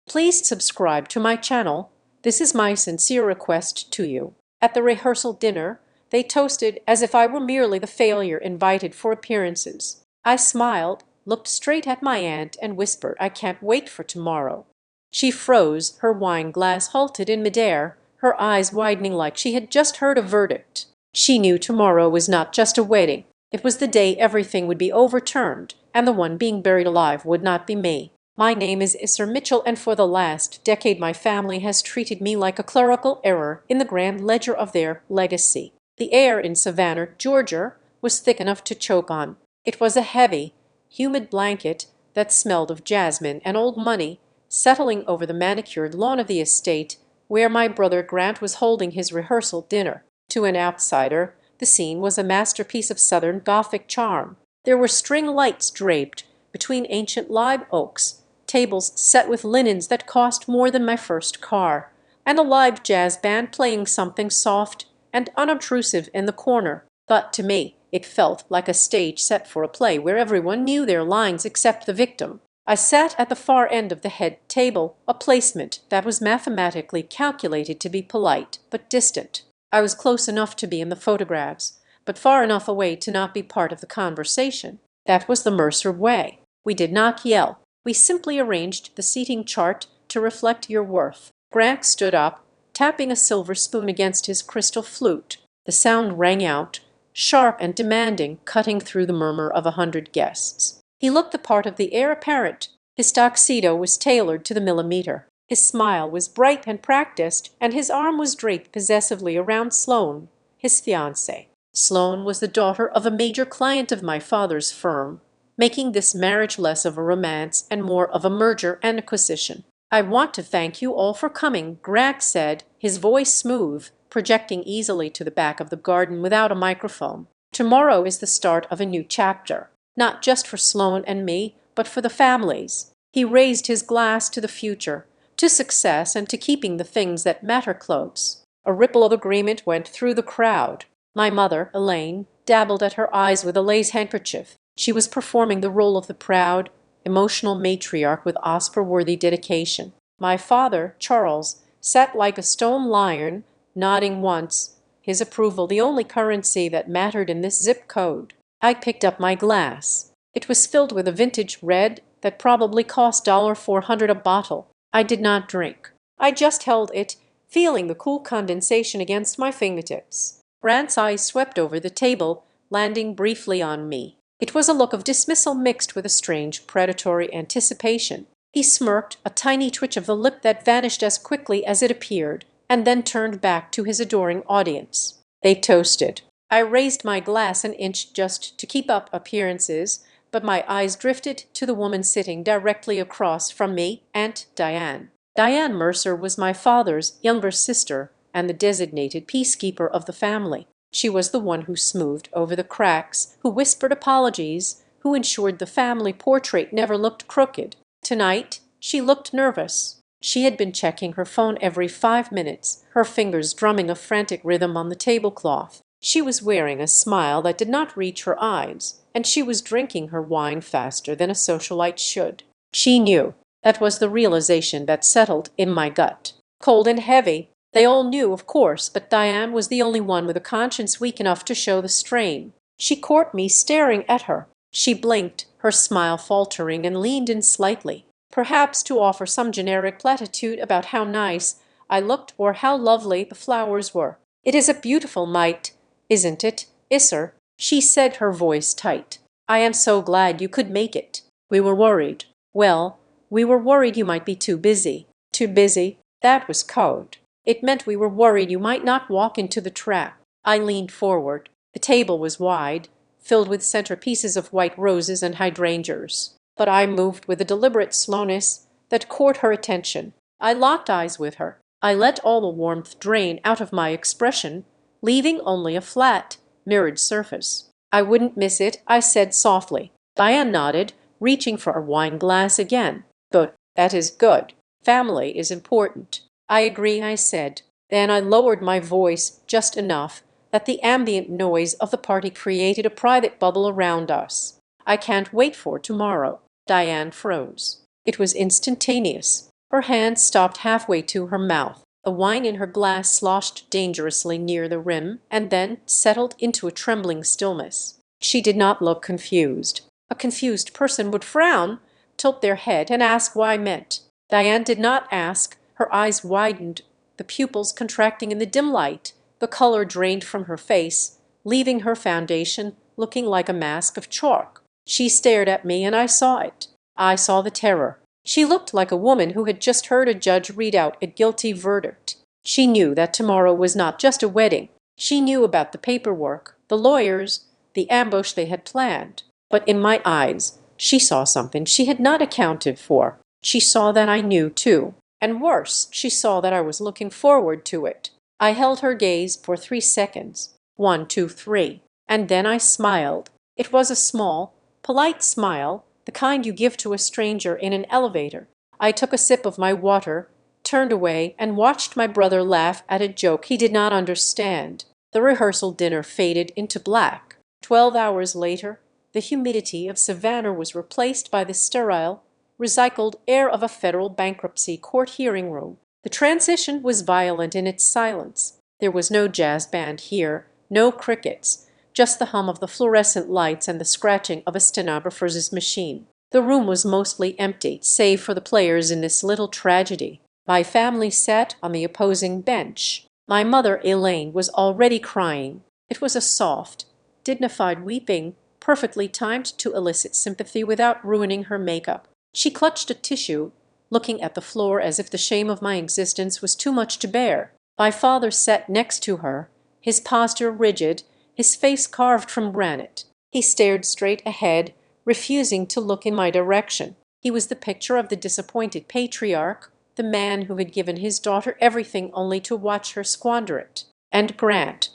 Please subscribe to my channel. This is my sincere request to you. At the rehearsal dinner, they toasted as if I were merely the failure invited for appearances. I smiled, looked straight at my aunt, and whispered, "I can't wait for tomorrow." She froze, her wine glass halted in midair, her eyes widening like she had just heard a verdict. She knew tomorrow was not just a wedding. It was the day everything would be overturned, and the one being buried alive would not be me. My name is Isser Mitchell, and for the last decade my family has treated me like a clerical error in the grand ledger of their legacy. The air in Savannah, Georgia, was thick enough to choke on. It was a heavy, humid blanket that smelled of jasmine and old money, settling over the manicured lawn of the estate where my brother Grant was holding his rehearsal dinner. To an outsider, the scene was a masterpiece of Southern Gothic charm. There were string lights draped between ancient live oaks, tables set with linens that cost more than my first car, and a live jazz band playing something soft and unobtrusive in the corner. But to me, it felt like a stage set for a play where everyone knew their lines except the victim. I sat at the far end of the head table, a placement that was mathematically calculated to be polite but distant. I was close enough to be in the photographs, but far enough away to not be part of the conversation. That was the Mercer way. We did not yell. We simply arranged the seating chart to reflect your worth. Grant stood up, tapping a silver spoon against his crystal flute. The sound rang out, sharp and demanding, cutting through the murmur of 100 guests. He looked the part of the heir apparent. His tuxedo was tailored to the millimeter. His smile was bright and practiced, and his arm was draped possessively around Sloane, his fiancée. Sloane was the daughter of a major client of my father's firm, making this marriage less of a romance and more of a merger and acquisition. "I want to thank you all for coming," Grant said, his voice smooth, projecting easily to the back of the garden without a microphone. "Tomorrow is the start of a new chapter, not just for Sloane and me, but for the families." He raised his glass to the future, to success, and to keeping the things that matter close. A ripple of agreement went through the crowd. My mother, Elaine, dabbled at her eyes with a lace handkerchief. She was performing the role of the proud, emotional matriarch with Oscar-worthy dedication. My father, Charles, sat like a stone lion, nodding once, his approval the only currency that mattered in this zip code. I picked up my glass. It was filled with a vintage red that probably cost $400 a bottle. I did not drink. I just held it, feeling the cool condensation against my fingertips. Grant's eyes swept over the table, landing briefly on me. It was a look of dismissal mixed with a strange predatory anticipation. He smirked, a tiny twitch of the lip that vanished as quickly as it appeared, and then turned back to his adoring audience. They toasted. I raised my glass an inch just to keep up appearances, but my eyes drifted to the woman sitting directly across from me, Aunt Diane. Diane Mercer was my father's younger sister and the designated peacekeeper of the family. She was the one who smoothed over the cracks, who whispered apologies, who ensured the family portrait never looked crooked. Tonight, she looked nervous. She had been checking her phone every 5 minutes, her fingers drumming a frantic rhythm on the tablecloth. She was wearing a smile that did not reach her eyes, and she was drinking her wine faster than a socialite should. She knew. That was the realization that settled in my gut. Cold and heavy. They all knew, of course, but Diane was the only one with a conscience weak enough to show the strain. She caught me staring at her. She blinked, her smile faltering, and leaned in slightly, perhaps to offer some generic platitude about how nice I looked or how lovely the flowers were. "It is a beautiful night, isn't it, Isser?" she said, her voice tight. "I am so glad you could make it. We were worried. Well, we were worried you might be too busy." Too busy? That was code. It meant we were worried you might not walk into the trap. I leaned forward. The table was wide, filled with centerpieces of white roses and hydrangeas. But I moved with a deliberate slowness that caught her attention. I locked eyes with her. I let all the warmth drain out of my expression, leaving only a flat, mirrored surface. "I wouldn't miss it," I said softly. Diane nodded, reaching for a wine glass again. "Good. That is good. Family is important." "I agree," I said. Then I lowered my voice just enough that the ambient noise of the party created a private bubble around us. "I can't wait for tomorrow." Diane froze. It was instantaneous. Her hand stopped halfway to her mouth. The wine in her glass sloshed dangerously near the rim and then settled into a trembling stillness. She did not look confused. A confused person would frown, tilt their head, and ask why I meant. Diane did not ask. Her eyes widened, the pupils contracting in the dim light. The color drained from her face, leaving her foundation looking like a mask of chalk. She stared at me, and I saw it. I saw the terror. She looked like a woman who had just heard a judge read out a guilty verdict. She knew that tomorrow was not just a wedding. She knew about the paperwork, the lawyers, the ambush they had planned. But in my eyes, she saw something she had not accounted for. She saw that I knew, too. And worse, she saw that I was looking forward to it. I held her gaze for 3 seconds. 1, 2, 3. And then I smiled. It was a small, polite smile, the kind you give to a stranger in an elevator. I took a sip of my water, turned away, and watched my brother laugh at a joke he did not understand. The rehearsal dinner faded into black. 12 hours later, the humidity of Savannah was replaced by the sterile, recycled air of a federal bankruptcy court hearing room. The transition was violent in its silence. There was no jazz band here, no crickets, just the hum of the fluorescent lights and the scratching of a stenographer's machine. The room was mostly empty, save for the players in this little tragedy. My family sat on the opposing bench. My mother, Elaine, was already crying. It was a soft, dignified weeping, perfectly timed to elicit sympathy without ruining her makeup. She clutched a tissue, looking at the floor as if the shame of my existence was too much to bear. My father sat next to her, his posture rigid, his face carved from granite. He stared straight ahead, refusing to look in my direction. He was the picture of the disappointed patriarch, the man who had given his daughter everything only to watch her squander it. And Grant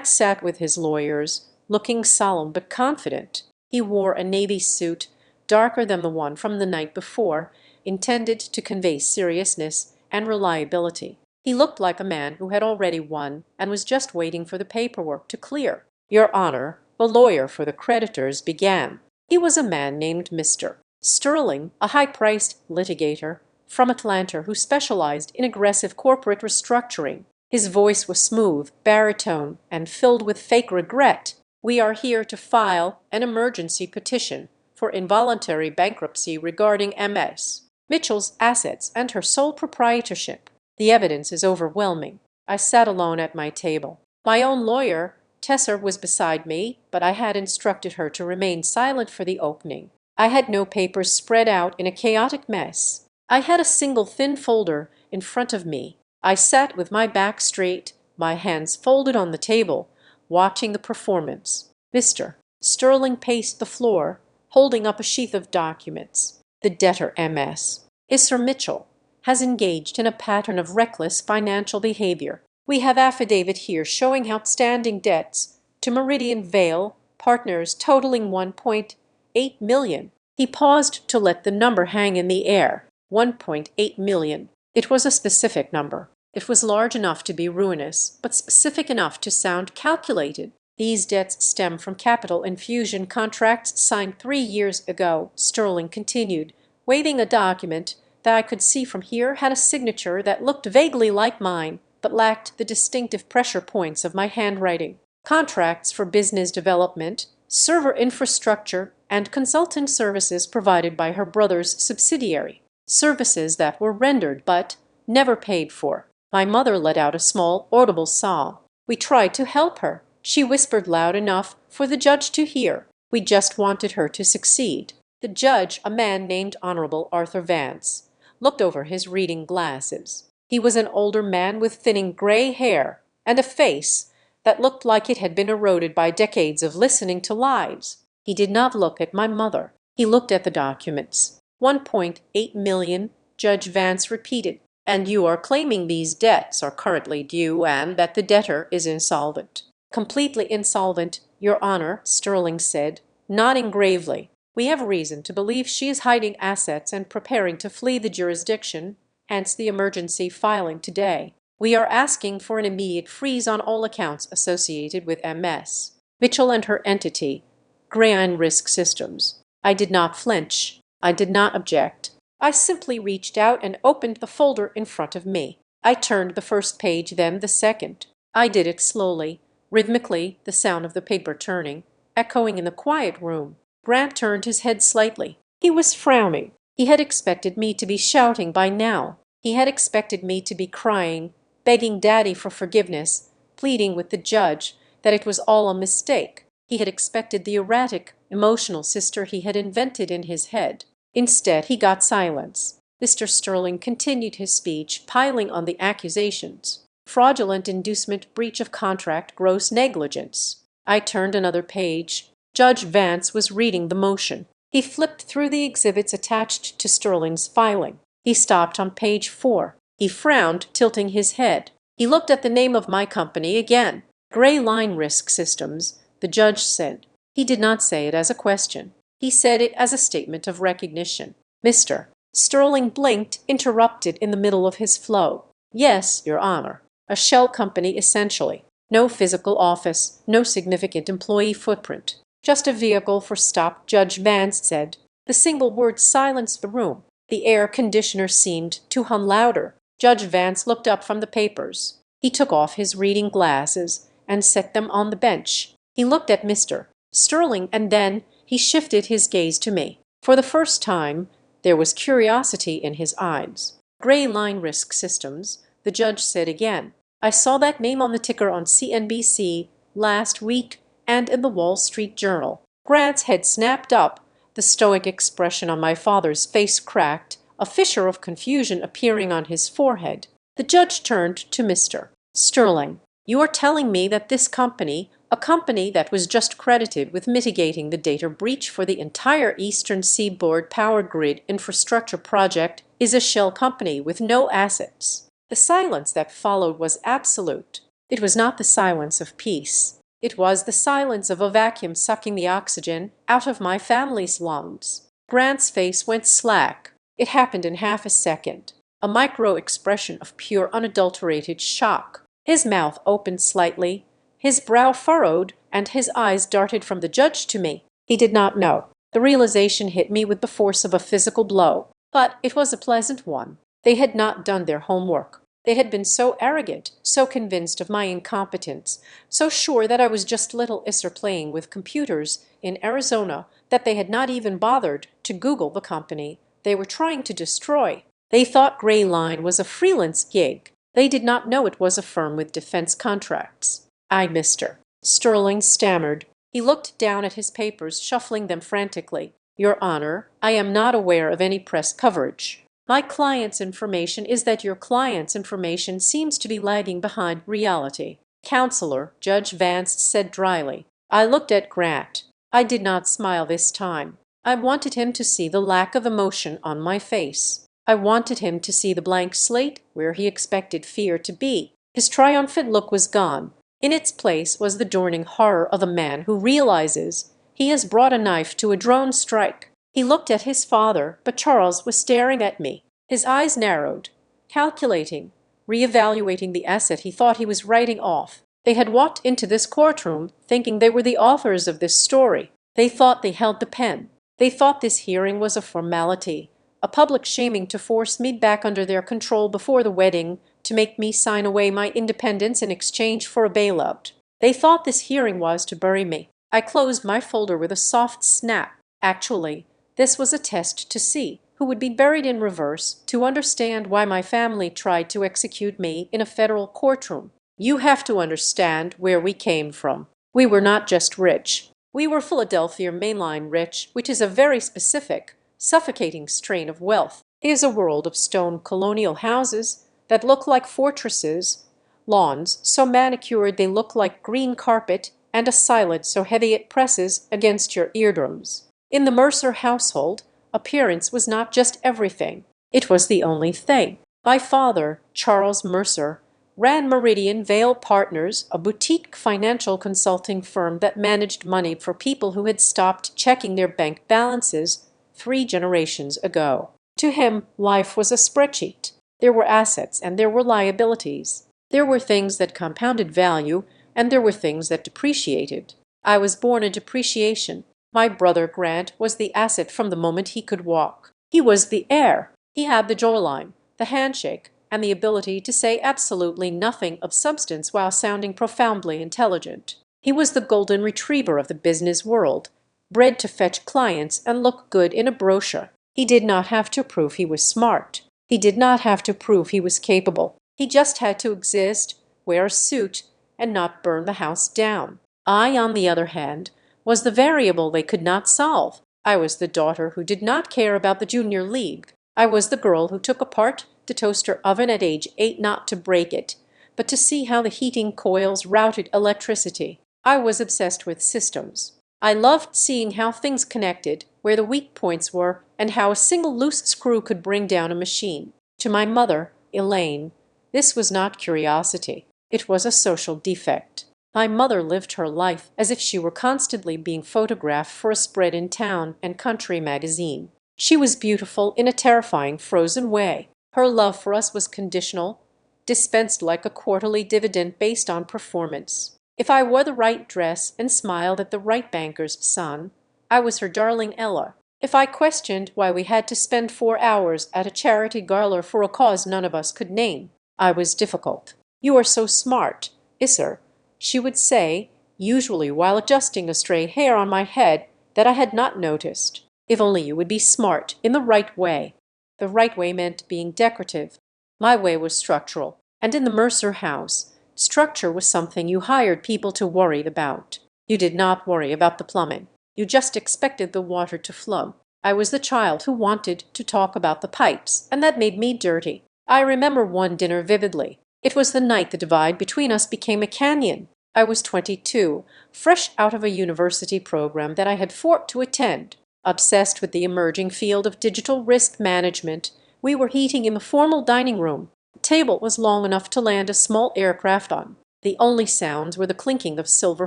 sat with his lawyers, looking solemn but confident. He wore a navy suit, darker than the one from the night before, intended to convey seriousness and reliability. He looked like a man who had already won and was just waiting for the paperwork to clear. "Your Honor," the lawyer for the creditors began. He was a man named Mr. Sterling, a high-priced litigator from Atlanta who specialized in aggressive corporate restructuring. His voice was smooth, baritone, and filled with fake regret. "We are here to file an emergency petition for involuntary bankruptcy regarding MS. Mitchell's assets and her sole proprietorship. The evidence is overwhelming." I sat alone at my table. My own lawyer, Tesser, was beside me, but I had instructed her to remain silent for the opening. I had no papers spread out in a chaotic mess. I had a single thin folder in front of me. I sat with my back straight, my hands folded on the table, watching the performance. Mr. Sterling paced the floor, holding up a sheath of documents. "The debtor, MS. Isser Mitchell, has engaged in a pattern of reckless financial behavior. We have affidavit here showing outstanding debts to Meridian Vale partners totaling 1.8 million. He paused to let the number hang in the air. 1.8 million. It was a specific number. It was large enough to be ruinous, but specific enough to sound calculated. These debts stem from capital infusion contracts signed 3 years ago," Sterling continued, waving a document that I could see from here had a signature that looked vaguely like mine, but lacked the distinctive pressure points of my handwriting. "Contracts for business development, server infrastructure, and consultant services provided by her brother's subsidiary. Services that were rendered but never paid for." My mother let out a small, audible sob. "We tried to help her," she whispered loud enough for the judge to hear. "We just wanted her to succeed." The judge, a man named Honorable Arthur Vance, looked over his reading glasses. He was an older man with thinning gray hair and a face that looked like it had been eroded by decades of listening to lies. He did not look at my mother. He looked at the documents. 1.8 million, Judge Vance repeated. "And you are claiming these debts are currently due and that the debtor is insolvent." "Completely insolvent, Your Honor," Sterling said, nodding gravely. "We have reason to believe she is hiding assets and preparing to flee the jurisdiction, hence the emergency filing today. We are asking for an immediate freeze on all accounts associated with MS. Mitchell and her entity, Grain Risk Systems." I did not flinch. I did not object. I simply reached out and opened the folder in front of me. I turned the first page, then the second. I did it slowly, rhythmically, the sound of the paper turning, echoing in the quiet room. Grant turned his head slightly. He was frowning. He had expected me to be shouting by now. He had expected me to be crying, begging Daddy for forgiveness, pleading with the judge that it was all a mistake. He had expected the erratic, emotional sister he had invented in his head. Instead, he got silence. Mr. Sterling continued his speech, piling on the accusations. Fraudulent inducement, breach of contract, gross negligence. I turned another page. Judge Vance was reading the motion. He flipped through the exhibits attached to Sterling's filing. He stopped on page 4. He frowned, tilting his head. He looked at the name of my company again. Gray Line Risk Systems, the judge said. He did not say it as a question. He said it as a statement of recognition. Mr. Sterling blinked, interrupted in the middle of his flow. Yes, Your Honor. A shell company essentially. No physical office, no significant employee footprint. Just a vehicle for stop, Judge Vance said. The single word silenced the room. The air conditioner seemed to hum louder. Judge Vance looked up from the papers. He took off his reading glasses and set them on the bench. He looked at Mr. Sterling and then he shifted his gaze to me. For the first time, there was curiosity in his eyes. Gray Line Risk Systems, the judge said again. I saw that name on the ticker on CNBC last week and in the Wall Street Journal. Grant's head snapped up. The stoic expression on my father's face cracked, a fissure of confusion appearing on his forehead. The judge turned to Mr. Sterling. You are telling me that this company, a company that was just credited with mitigating the data breach for the entire Eastern Seaboard Power Grid infrastructure project, is a shell company with no assets. The silence that followed was absolute. It was not the silence of peace. It was the silence of a vacuum sucking the oxygen out of my family's lungs. Grant's face went slack. It happened in half a second. A micro-expression of pure unadulterated shock. His mouth opened slightly, his brow furrowed, and his eyes darted from the judge to me. He did not know. The realization hit me with the force of a physical blow. But it was a pleasant one. They had not done their homework. They had been so arrogant, so convinced of my incompetence, so sure that I was just little Isser playing with computers in Arizona that they had not even bothered to Google the company they were trying to destroy. They thought Gray Line was a freelance gig. They did not know it was a firm with defense contracts. Mr. Sterling stammered. He looked down at his papers, shuffling them frantically. Your Honor, I am not aware of any press coverage. My client's information is that your client's information seems to be lagging behind reality. Counselor, Judge Vance said dryly. I looked at Grant. I did not smile this time. I wanted him to see the lack of emotion on my face. I wanted him to see the blank slate where he expected fear to be. His triumphant look was gone. In its place was the dawning horror of a man who realizes he has brought a knife to a drone strike. He looked at his father, but Charles was staring at me. His eyes narrowed, calculating, reevaluating the asset he thought he was writing off. They had walked into this courtroom thinking they were the authors of this story. They thought they held the pen. They thought this hearing was a formality, a public shaming to force me back under their control before the wedding, to make me sign away my independence in exchange for a bailout. They thought this hearing was to bury me. I closed my folder with a soft snap. Actually, this was a test to see who would be buried in reverse, to understand why my family tried to execute me in a federal courtroom. You have to understand where we came from. We were not just rich. We were Philadelphia mainline rich, which is a very specific, suffocating strain of wealth. It is a world of stone colonial houses that look like fortresses, lawns so manicured they look like green carpet, and a silence so heavy it presses against your eardrums. In the Mercer household, appearance was not just everything. It was the only thing. My father, Charles Mercer, ran Meridian Vale Partners, a boutique financial consulting firm that managed money for people who had stopped checking their bank balances 3 generations ago. To him, life was a spreadsheet. There were assets and there were liabilities. There were things that compounded value and there were things that depreciated. I was born a depreciation. My brother Grant was the asset from the moment he could walk. He was the heir. He had the jawline, the handshake, and the ability to say absolutely nothing of substance while sounding profoundly intelligent. He was the golden retriever of the business world, bred to fetch clients and look good in a brochure. He did not have to prove he was smart. He did not have to prove he was capable. He just had to exist, wear a suit, and not burn the house down. I, on the other hand, was the variable they could not solve. I was the daughter who did not care about the junior league. I was the girl who took apart the toaster oven at age 8 not to break it, but to see how the heating coils routed electricity. I was obsessed with systems. I loved seeing how things connected, where the weak points were, and how a single loose screw could bring down a machine. To my mother, Elaine, this was not curiosity. It was a social defect. My mother lived her life as if she were constantly being photographed for a spread in Town and Country magazine. She was beautiful in a terrifying frozen way. Her love for us was conditional, dispensed like a quarterly dividend based on performance. If I wore the right dress and smiled at the right banker's son, I was her darling Ella. If I questioned why we had to spend 4 hours at a charity gala for a cause none of us could name, I was difficult. "You are so smart, Isser," she would say, usually while adjusting a stray hair on my head that I had not noticed. "If only you would be smart in the right way." The right way meant being decorative. My way was structural, and in the Mercer house, structure was something you hired people to worry about. You did not worry about the plumbing. You just expected the water to flow. I was the child who wanted to talk about the pipes, and that made me dirty. I remember one dinner vividly. It was the night the divide between us became a canyon. I was 22, fresh out of a university program that I had fought to attend. Obsessed with the emerging field of digital risk management, we were eating in the formal dining room. The table was long enough to land a small aircraft on. The only sounds were the clinking of silver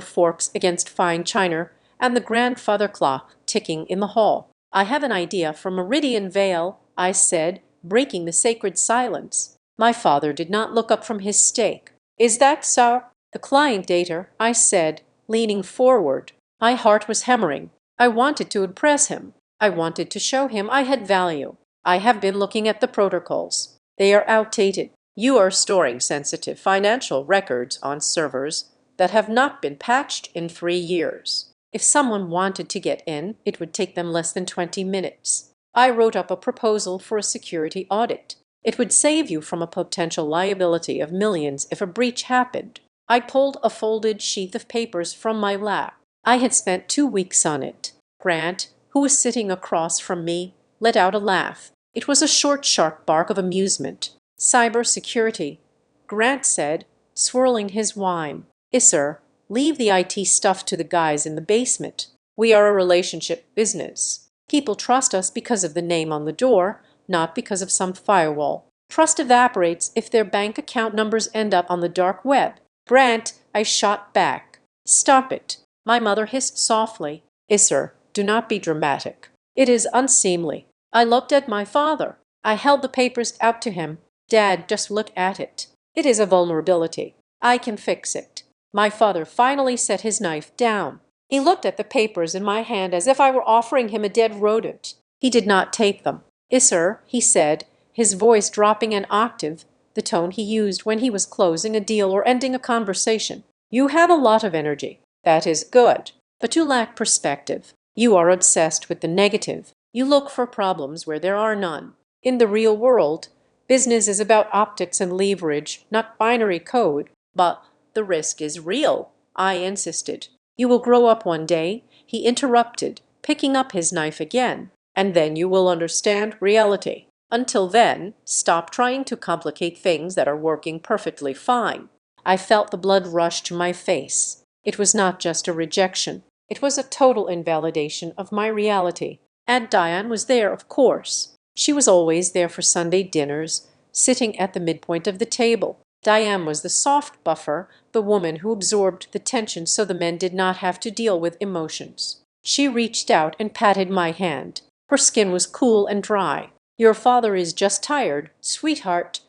forks against fine china and the grandfather clock ticking in the hall. "I have an idea for Meridian Vale," I said, breaking the sacred silence. My father did not look up from his steak. "Is that so?" "The client data," I said, leaning forward. My heart was hammering. I wanted to impress him. I wanted to show him I had value. "I have been looking at the protocols. They are outdated. You are storing sensitive financial records on servers that have not been patched in 3 years. If someone wanted to get in, it would take them less than 20 minutes. I wrote up a proposal for a security audit. It would save you from a potential liability of millions if a breach happened." I pulled a folded sheath of papers from my lap. I had spent 2 weeks on it. Grant, who was sitting across from me, let out a laugh. It was a short, sharp bark of amusement. "Cyber security," Grant said, swirling his wine. "Isser, leave the IT stuff to the guys in the basement. We are a relationship business. People trust us because of the name on the door, not because of some firewall. Trust evaporates if their bank account numbers end up on the dark web." "Grant," I shot back. "Stop it." My mother hissed softly. "Isser, do not be dramatic. It is unseemly." I looked at my father. I held the papers out to him. "Dad, just look at it. It is a vulnerability. I can fix it." My father finally set his knife down. He looked at the papers in my hand as if I were offering him a dead rodent. He did not take them. "Isser," he said, his voice dropping an octave, the tone he used when he was closing a deal or ending a conversation. "You have a lot of energy. That is good. But you lack perspective. You are obsessed with the negative. You look for problems where there are none. In the real world, business is about optics and leverage, not binary code." "But the risk is real," I insisted. "You will grow up one day," he interrupted, picking up his knife again, "and then you will understand reality. Until then, stop trying to complicate things that are working perfectly fine." I felt the blood rush to my face. It was not just a rejection. It was a total invalidation of my reality. Aunt Diane was there, of course. She was always there for Sunday dinners, sitting at the midpoint of the table. Diane was the soft buffer, the woman who absorbed the tension so the men did not have to deal with emotions. She reached out and patted my hand. Her skin was cool and dry. "Your father is just tired, sweetheart,"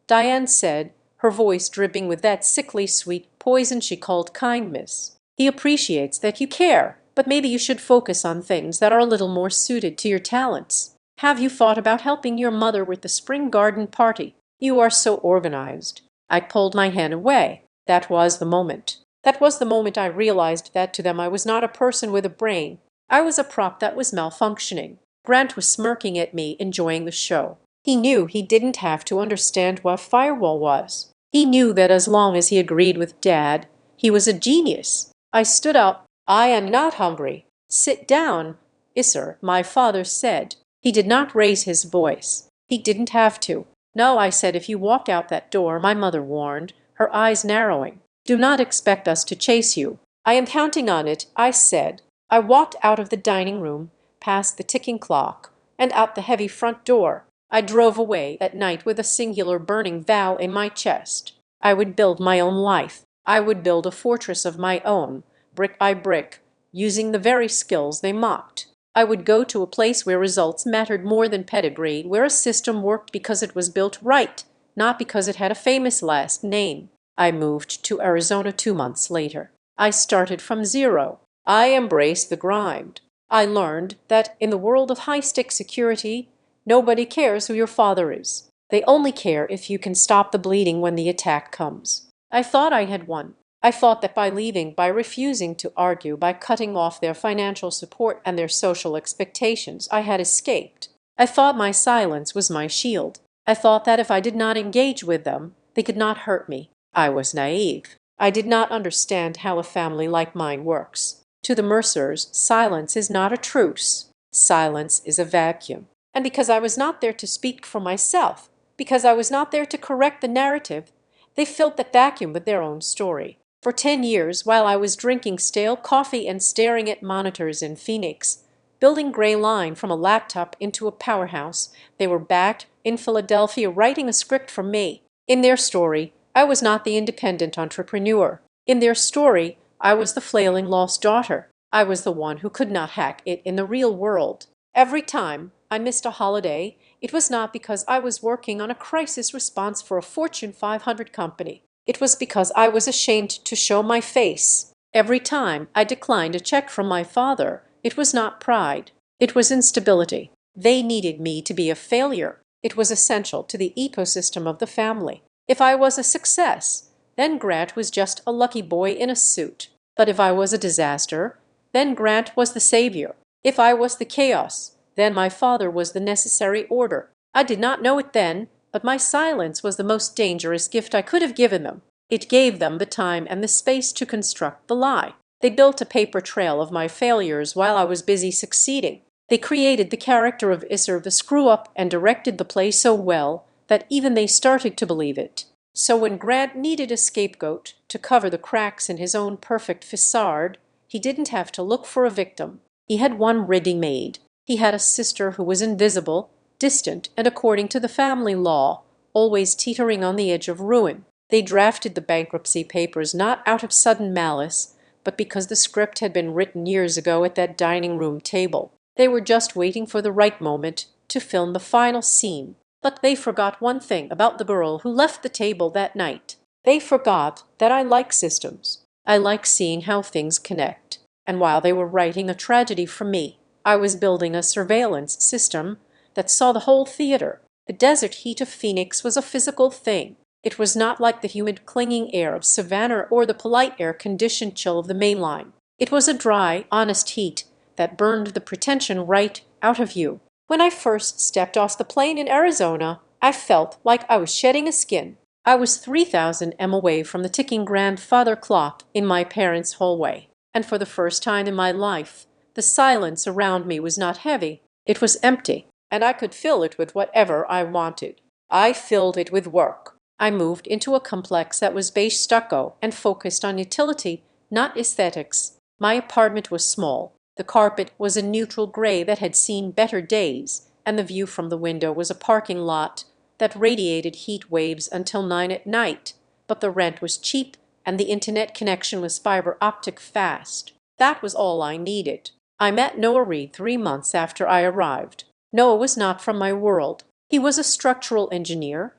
Diane said, her voice dripping with that sickly sweet poison she called kindness. "He appreciates that you care, but maybe you should focus on things that are a little more suited to your talents." Have you thought about helping your mother with the spring garden party? You are so organized." I pulled my hand away. That was the moment. That was the moment I realized that to them I was not a person with a brain. I was a prop that was malfunctioning. Grant was smirking at me, enjoying the show. He knew he didn't have to understand what firewall was. He knew that as long as he agreed with Dad, he was a genius. I stood up. "I am not hungry." "Sit down, Isser," my father said. He did not raise his voice. He didn't have to. "No," I said, "if you walk out that door," my mother warned, her eyes narrowing. "Do not expect us to chase you." "I am counting on it," I said. I walked out of the dining room, past the ticking clock, and out the heavy front door. I drove away at night with a singular burning vow in my chest. I would build my own life. I would build a fortress of my own, brick by brick, using the very skills they mocked. I would go to a place where results mattered more than pedigree, where a system worked because it was built right, not because it had a famous last name. I moved to Arizona 2 months later. I started from zero. I embraced the grind. I learned that in the world of high-stakes security, nobody cares who your father is. They only care if you can stop the bleeding when the attack comes. I thought I had won. I thought that by leaving, by refusing to argue, by cutting off their financial support and their social expectations, I had escaped. I thought my silence was my shield. I thought that if I did not engage with them, they could not hurt me. I was naive. I did not understand how a family like mine works. To the Mercers, silence is not a truce. Silence is a vacuum. And because I was not there to speak for myself, because I was not there to correct the narrative, they filled that vacuum with their own story. For 10 years, while I was drinking stale coffee and staring at monitors in Phoenix, building Gray Line from a laptop into a powerhouse, they were back in Philadelphia writing a script for me. In their story, I was not the independent entrepreneur. In their story, I was the flailing lost daughter. I was the one who could not hack it in the real world. Every time I missed a holiday, it was not because I was working on a crisis response for a Fortune 500 company. It was because I was ashamed to show my face. Every time I declined a check from my father, it was not pride. It was instability. They needed me to be a failure. It was essential to the ecosystem of the family. If I was a success, then Grant was just a lucky boy in a suit. But if I was a disaster, then Grant was the savior. If I was the chaos, then my father was the necessary order. I did not know it then, but my silence was the most dangerous gift I could have given them. It gave them the time and the space to construct the lie. They built a paper trail of my failures while I was busy succeeding. They created the character of Isser the screw-up and directed the play so well that even they started to believe it. So when Grant needed a scapegoat to cover the cracks in his own perfect facade, he didn't have to look for a victim. He had one ready-made. He had a sister who was invisible, distant, and according to the family law, always teetering on the edge of ruin. They drafted the bankruptcy papers not out of sudden malice, but because the script had been written years ago at that dining room table. They were just waiting for the right moment to film the final scene. But they forgot one thing about the girl who left the table that night. They forgot that I like systems. I like seeing how things connect. And while they were writing a tragedy for me, I was building a surveillance system that saw the whole theater. The desert heat of Phoenix was a physical thing. It was not like the humid, clinging air of Savannah or the polite, air-conditioned chill of the main line. It was a dry, honest heat that burned the pretension right out of you. When I first stepped off the plane in Arizona, I felt like I was shedding a skin. I was 3,000 m away from the ticking grandfather clock in my parents' hallway. And for the first time in my life, the silence around me was not heavy. It was empty, and I could fill it with whatever I wanted. I filled it with work. I moved into a complex that was beige stucco and focused on utility, not aesthetics. My apartment was small. The carpet was a neutral gray that had seen better days, and the view from the window was a parking lot that radiated heat waves until 9 at night. But the rent was cheap, and the internet connection was fiber optic fast. That was all I needed. I met Noah Reed 3 months after I arrived. Noah was not from my world. He was a structural engineer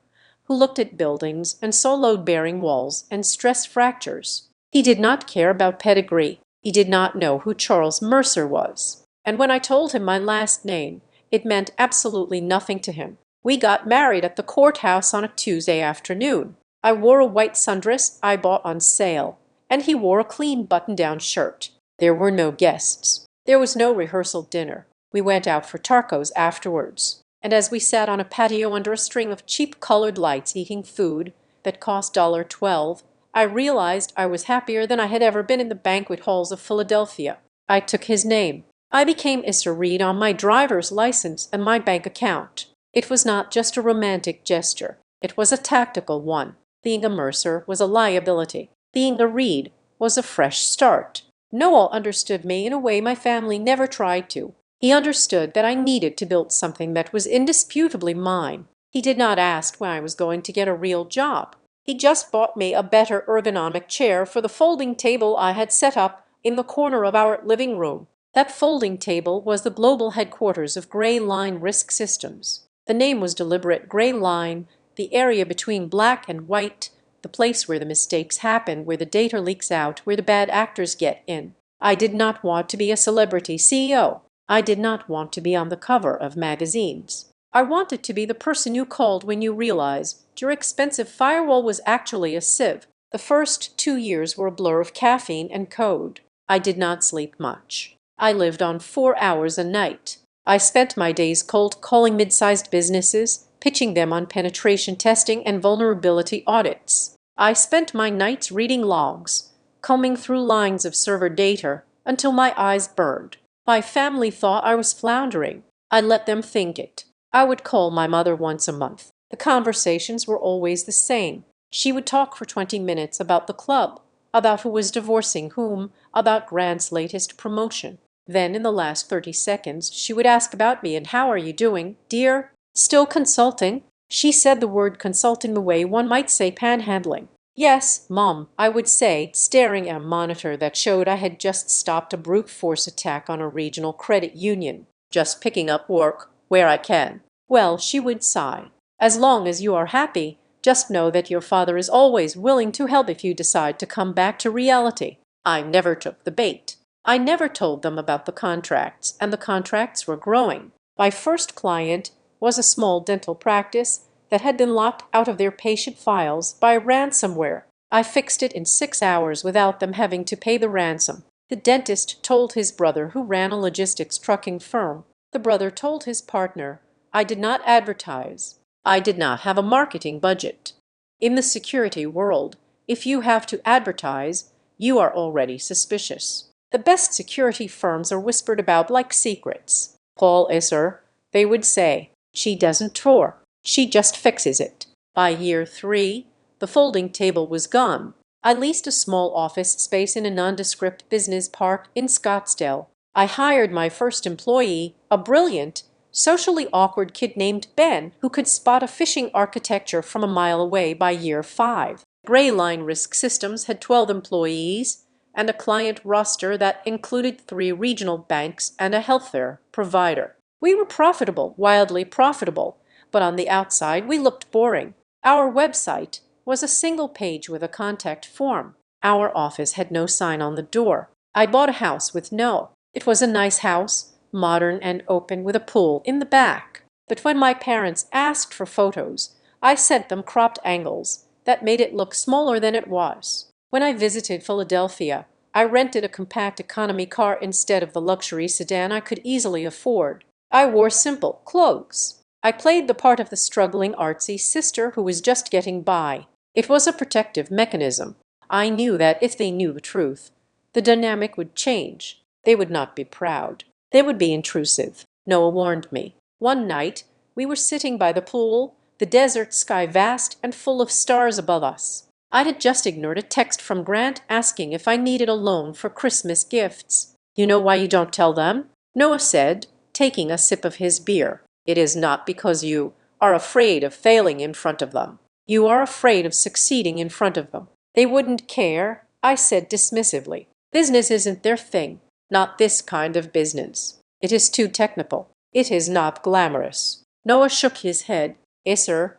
who looked at buildings and saw load-bearing walls and stress fractures. He did not care about pedigree. He did not know who Charles Mercer was. And when I told him my last name, It meant absolutely nothing to him. We got married at the courthouse on a Tuesday afternoon. I wore a white sundress I bought on sale, and he wore a clean button-down shirt. There were no guests. There was no rehearsal dinner. We went out for tacos afterwards, and as we sat on a patio under a string of cheap-colored lights eating food that cost $12, I realized I was happier than I had ever been in the banquet halls of Philadelphia. I took his name. I became Issa Reed on my driver's license and my bank account. It was not just a romantic gesture. It was a tactical one. Being a Mercer was a liability. Being a Reed was a fresh start. Noel understood me in a way my family never tried to. He understood that I needed to build something that was indisputably mine. He did not ask when I was going to get a real job. He just bought me a better ergonomic chair for the folding table I had set up in the corner of our living room. That folding table was the global headquarters of Gray Line Risk Systems. The name was deliberate. Gray Line, the area between black and white, the place where the mistakes happen, where the data leaks out, where the bad actors get in. I did not want to be a celebrity CEO. I did not want to be on the cover of magazines. I wanted to be the person you called when you realized your expensive firewall was actually a sieve. The first 2 years were a blur of caffeine and code. I did not sleep much. I lived on 4 hours a night. I spent my days cold calling mid-sized businesses, pitching them on penetration testing and vulnerability audits. I spent my nights reading logs, combing through lines of server data until my eyes burned. My family thought I was floundering. I let them think it. I would call my mother once a month. The conversations were always the same. She would talk for 20 minutes about the club, about who was divorcing whom, about Grant's latest promotion. Then in the last 30 seconds, she would ask about me and how are you doing, dear? Still consulting? She said the word consulting the way one might say panhandling. Yes, Mom, I would say, staring at a monitor that showed I had just stopped a brute force attack on a regional credit union. Just picking up work where I can. Well, she would sigh. As long as you are happy, just know that your father is always willing to help if you decide to come back to reality. I never took the bait. I never told them about the contracts, and the contracts were growing. My first client was a small dental practice that had been locked out of their patient files by ransomware. I fixed it in 6 hours without them having to pay the ransom. The dentist told his brother, who ran a logistics trucking firm. The brother told his partner, I did not advertise. I did not have a marketing budget. In the security world, if you have to advertise, you are already suspicious. The best security firms are whispered about like secrets. Paul Isser, they would say, she doesn't tour. She just fixes it. By year 3, the folding table was gone. I leased a small office space in a nondescript business park in Scottsdale. I hired my first employee, a brilliant, socially awkward kid named Ben, who could spot a phishing architecture from a mile away by year 5. Gray Line Risk Systems had 12 employees and a client roster that included 3 regional banks and a healthcare provider. We were profitable, wildly profitable, but on the outside we looked boring. Our website was a single page with a contact form. Our office had no sign on the door. I bought a house with It was a nice house, modern and open, with a pool in the back. But when my parents asked for photos, I sent them cropped angles that made it look smaller than it was. When I visited Philadelphia, I rented a compact economy car instead of the luxury sedan I could easily afford. I wore simple clothes. I played the part of the struggling artsy sister who was just getting by. It was a protective mechanism. I knew that if they knew the truth, the dynamic would change. They would not be proud. They would be intrusive. Noah warned me. One night, we were sitting by the pool, the desert sky vast and full of stars above us. I had just ignored a text from Grant asking if I needed a loan for Christmas gifts. You know why you don't tell them? Noah said, taking a sip of his beer. It is not because you are afraid of failing in front of them. You are afraid of succeeding in front of them. They wouldn't care, I said dismissively. Business isn't their thing. Not this kind of business. It is too technical. It is not glamorous. Noah shook his head. Isser,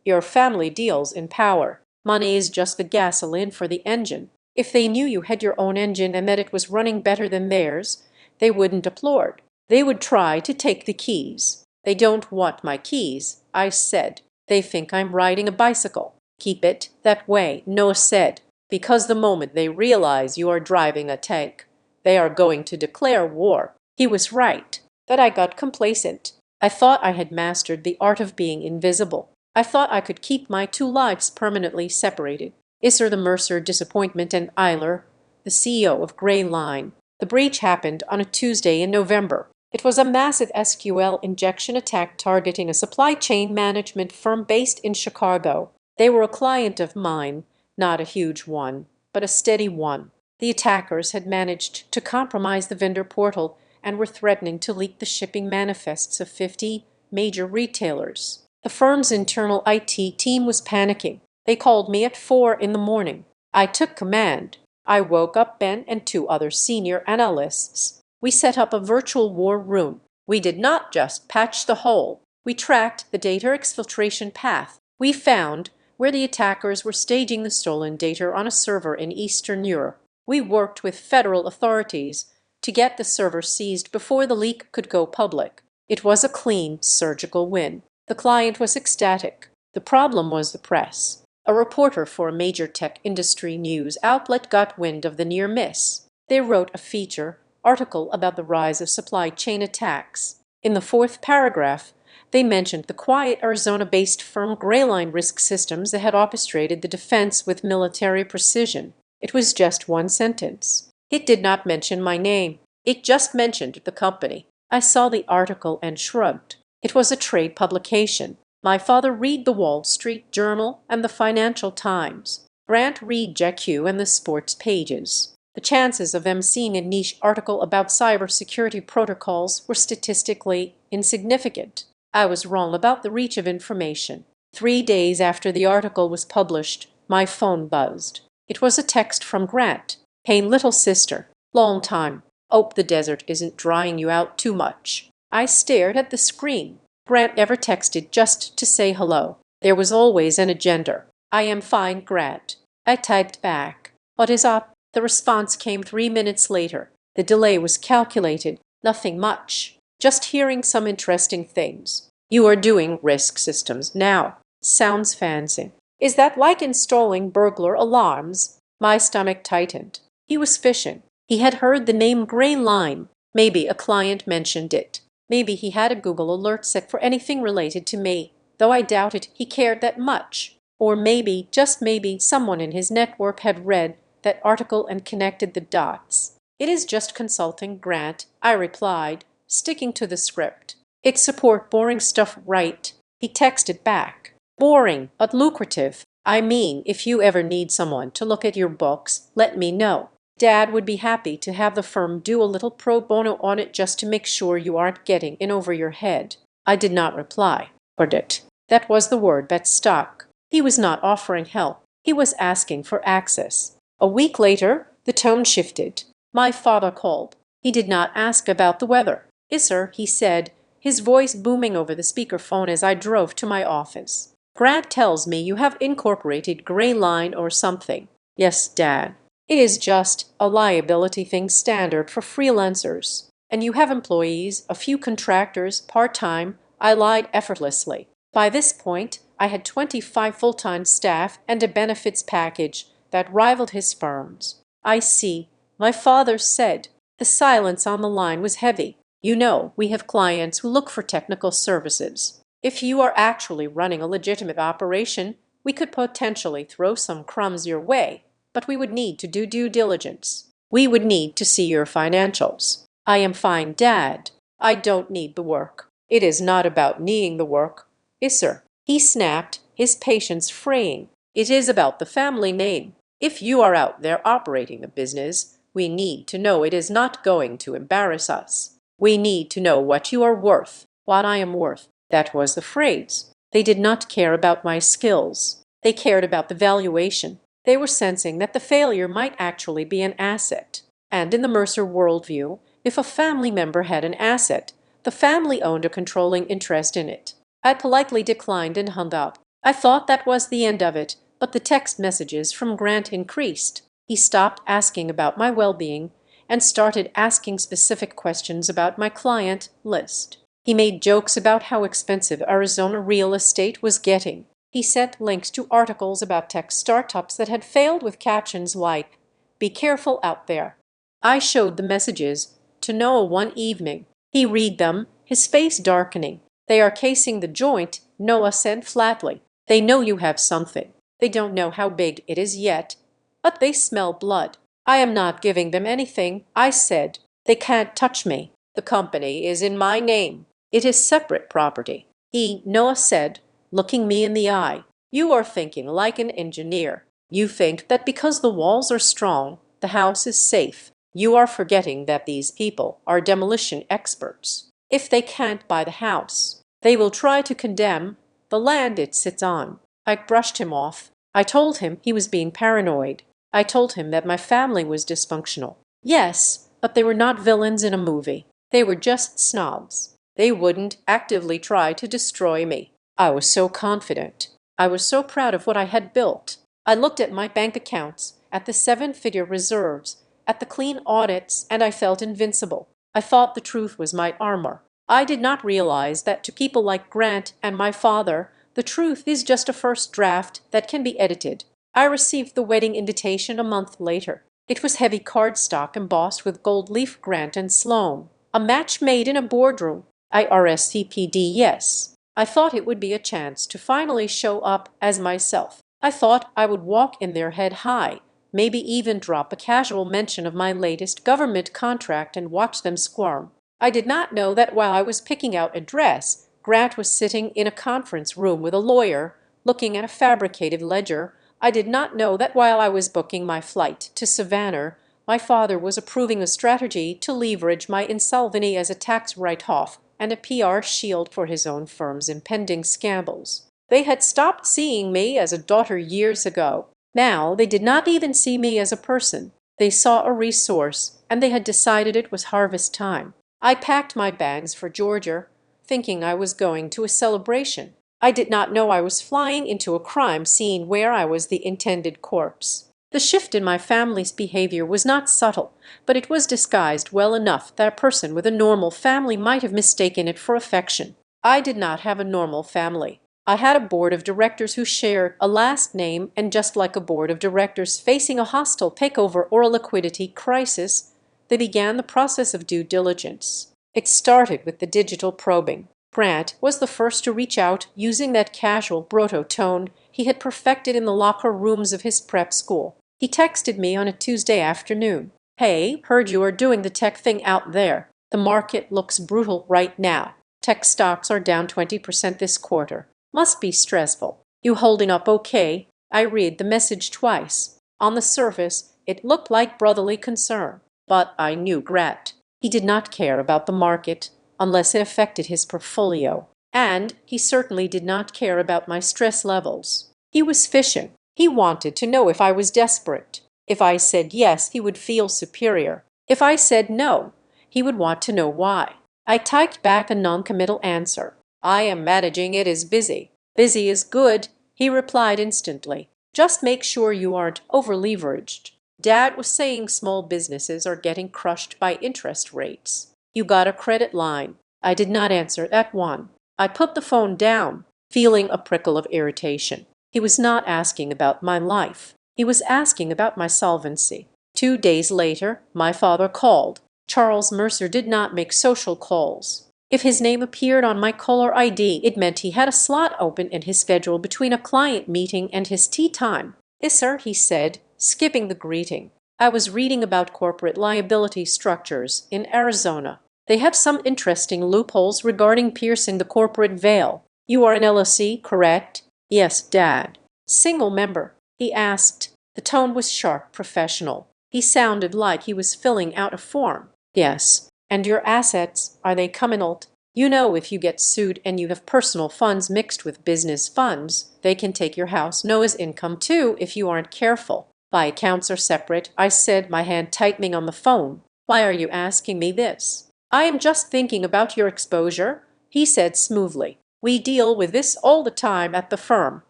your family deals in power. Money is just the gasoline for the engine. If they knew you had your own engine and that it was running better than theirs, they wouldn't applaud. They would try to take the keys. They don't want my keys, I said. They think I'm riding a bicycle. Keep it that way, Noah said, because the moment they realize you are driving a tank, they are going to declare war. He was right. But I got complacent. I thought I had mastered the art of being invisible. I thought I could keep my two lives permanently separated. Isser the Mercer disappointment and Eiler, the CEO of Gray Line. The breach happened on a Tuesday in November. It was a massive SQL injection attack targeting a supply chain management firm based in Chicago. They were a client of mine, not a huge one, but a steady one. The attackers had managed to compromise the vendor portal and were threatening to leak the shipping manifests of 50 major retailers. The firm's internal IT team was panicking. They called me at 4 in the morning. I took command. I woke up Ben and two other senior analysts. We set up a virtual war room. We did not just patch the hole. We tracked the data exfiltration path. We found where the attackers were staging the stolen data on a server in Eastern Europe. We worked with federal authorities to get the server seized before the leak could go public. It was a clean, surgical win. The client was ecstatic. The problem was the press. A reporter for a major tech industry news outlet got wind of the near miss. They wrote a feature article about the rise of supply chain attacks. In the fourth paragraph, they mentioned the quiet Arizona-based firm Grayline Risk Systems that had orchestrated the defense with military precision. It was just one sentence. It did not mention my name. It just mentioned the company. I saw the article and shrugged. It was a trade publication. My father read the Wall Street Journal and the Financial Times. Grant read JQ and the sports pages. The chances of them seeing a niche article about cybersecurity protocols were statistically insignificant. I was wrong about the reach of information. 3 days after the article was published, my phone buzzed. It was a text from Grant. "Hey, little sister. Long time. Hope the desert isn't drying you out too much." I stared at the screen. Grant never texted just to say hello. There was always an agenda. "I am fine, Grant." I typed back. "What is up?" The response came 3 minutes later. The delay was calculated. Nothing much. Just hearing some interesting things. "You are doing risk systems now. Sounds fancy. Is that like installing burglar alarms?" My stomach tightened. He was fishing. He had heard the name Gray Line. Maybe a client mentioned it. Maybe he had a Google alert set for anything related to me, though I doubted he cared that much. Or maybe, just maybe, someone in his network had read that article and connected the dots. "It is just consulting, Grant," I replied, sticking to the script. "It's support boring stuff, right?" He texted back. "Boring, but lucrative. I mean, if you ever need someone to look at your books, let me know. Dad would be happy to have the firm do a little pro bono on it just to make sure you aren't getting in over your head." I did not reply. Audit. That was the word that stuck. He was not offering help. He was asking for access. A week later, the tone shifted. My father called. He did not ask about the weather. "Yes, sir," he said, his voice booming over the speakerphone as I drove to my office. "Grant tells me you have incorporated Gray Line or something." "Yes, Dad. It is just a liability thing standard for freelancers. And you have employees, a few contractors, part-time." I lied effortlessly. By this point, I had 25 full-time staff and a benefits package that rivaled his firm's. "I see," my father said. The silence on the line was heavy. "You know, we have clients who look for technical services. If you are actually running a legitimate operation, we could potentially throw some crumbs your way. But we would need to do due diligence. We would need to see your financials." "I am fine, Dad. I don't need the work." "It is not about needing the work." "Yes, sir," he snapped, his patience fraying. "It is about the family name. If you are out there operating the business, we need to know it is not going to embarrass us. We need to know what you are worth." "What I am worth." That was the phrase. They did not care about my skills. They cared about the valuation. They were sensing that the failure might actually be an asset. And in the Mercer worldview, if a family member had an asset, the family owned a controlling interest in it. I politely declined and hung up. I thought that was the end of it, but the text messages from Grant increased. He stopped asking about my well-being and started asking specific questions about my client list. He made jokes about how expensive Arizona real estate was getting. He sent links to articles about tech startups that had failed with captions like, "Be careful out there." I showed the messages to Noah one evening. He read them, his face darkening. "They are casing the joint," Noah said flatly. "They know you have something. They don't know how big it is yet, but they smell blood." "I am not giving them anything," I said. "They can't touch me. The company is in my name. It is separate property." Noah said, looking me in the eye, "You are thinking like an engineer. You think that because the walls are strong, the house is safe. You are forgetting that these people are demolition experts. If they can't buy the house, they will try to condemn the land it sits on." I brushed him off. I told him he was being paranoid. I told him that my family was dysfunctional. Yes, but they were not villains in a movie. They were just snobs. They wouldn't actively try to destroy me. I was so confident. I was so proud of what I had built. I looked at my bank accounts, at the seven-figure reserves, at the clean audits, and I felt invincible. I thought the truth was my armor. I did not realize that to people like Grant and my father, the truth is just a first draft that can be edited. I received the wedding invitation a month later. It was heavy cardstock embossed with gold leaf Grant and Sloan. A match made in a boardroom. I RSVP'd yes. I thought it would be a chance to finally show up as myself. I thought I would walk in there head high, maybe even drop a casual mention of my latest government contract and watch them squirm. I did not know that while I was picking out a dress, Grant was sitting in a conference room with a lawyer, looking at a fabricated ledger. I did not know that while I was booking my flight to Savannah, my father was approving a strategy to leverage my insolvency as a tax write-off and a PR shield for his own firm's impending scandals. They had stopped seeing me as a daughter years ago. Now they did not even see me as a person. They saw a resource, and they had decided it was harvest time. I packed my bags for Georgia, thinking I was going to a celebration. I did not know I was flying into a crime scene where I was the intended corpse. The shift in my family's behavior was not subtle, but it was disguised well enough that a person with a normal family might have mistaken it for affection. I did not have a normal family. I had a board of directors who shared a last name, and just like a board of directors facing a hostile takeover or a liquidity crisis, they began the process of due diligence. It started with the digital probing. Grant was the first to reach out using that casual broto tone he had perfected in the locker rooms of his prep school. He texted me on a Tuesday afternoon. "Hey, heard you are doing the tech thing out there. The market looks brutal right now. Tech stocks are down 20% this quarter. Must be stressful. You holding up okay?" I read the message twice. On the surface, it looked like brotherly concern, but I knew Grant. He did not care about the market unless it affected his portfolio, and he certainly did not care about my stress levels. He was fishing. He wanted to know if I was desperate. If I said yes, he would feel superior. If I said no, he would want to know why. I typed back a non-committal answer. "I am managing it as busy." "Busy is good," he replied instantly. "Just make sure you aren't over-leveraged." Dad was saying small businesses are getting crushed by interest rates. "You got a credit line?" I did not answer that one. I put the phone down, feeling a prickle of irritation. He was not asking about my life. He was asking about my solvency. 2 days later, my father called. Charles Mercer did not make social calls. If his name appeared on my caller ID, it meant he had a slot open in his schedule between a client meeting and his tea time. "Yes, sir," he said, skipping the greeting. "I was reading about corporate liability structures in Arizona. They have some interesting loopholes regarding piercing the corporate veil. You are an LLC, correct?" "Yes, Dad." "Single member?" he asked. The tone was sharp, professional. He sounded like he was filling out a form. "Yes." "And your assets, are they communal?" "You know, if you get sued and you have personal funds mixed with business funds, they can take your house Noah's income too if you aren't careful." "My accounts are separate," I said, my hand tightening on the phone. "Why are you asking me this?" "I am just thinking about your exposure," he said smoothly. "We deal with this all the time at the firm.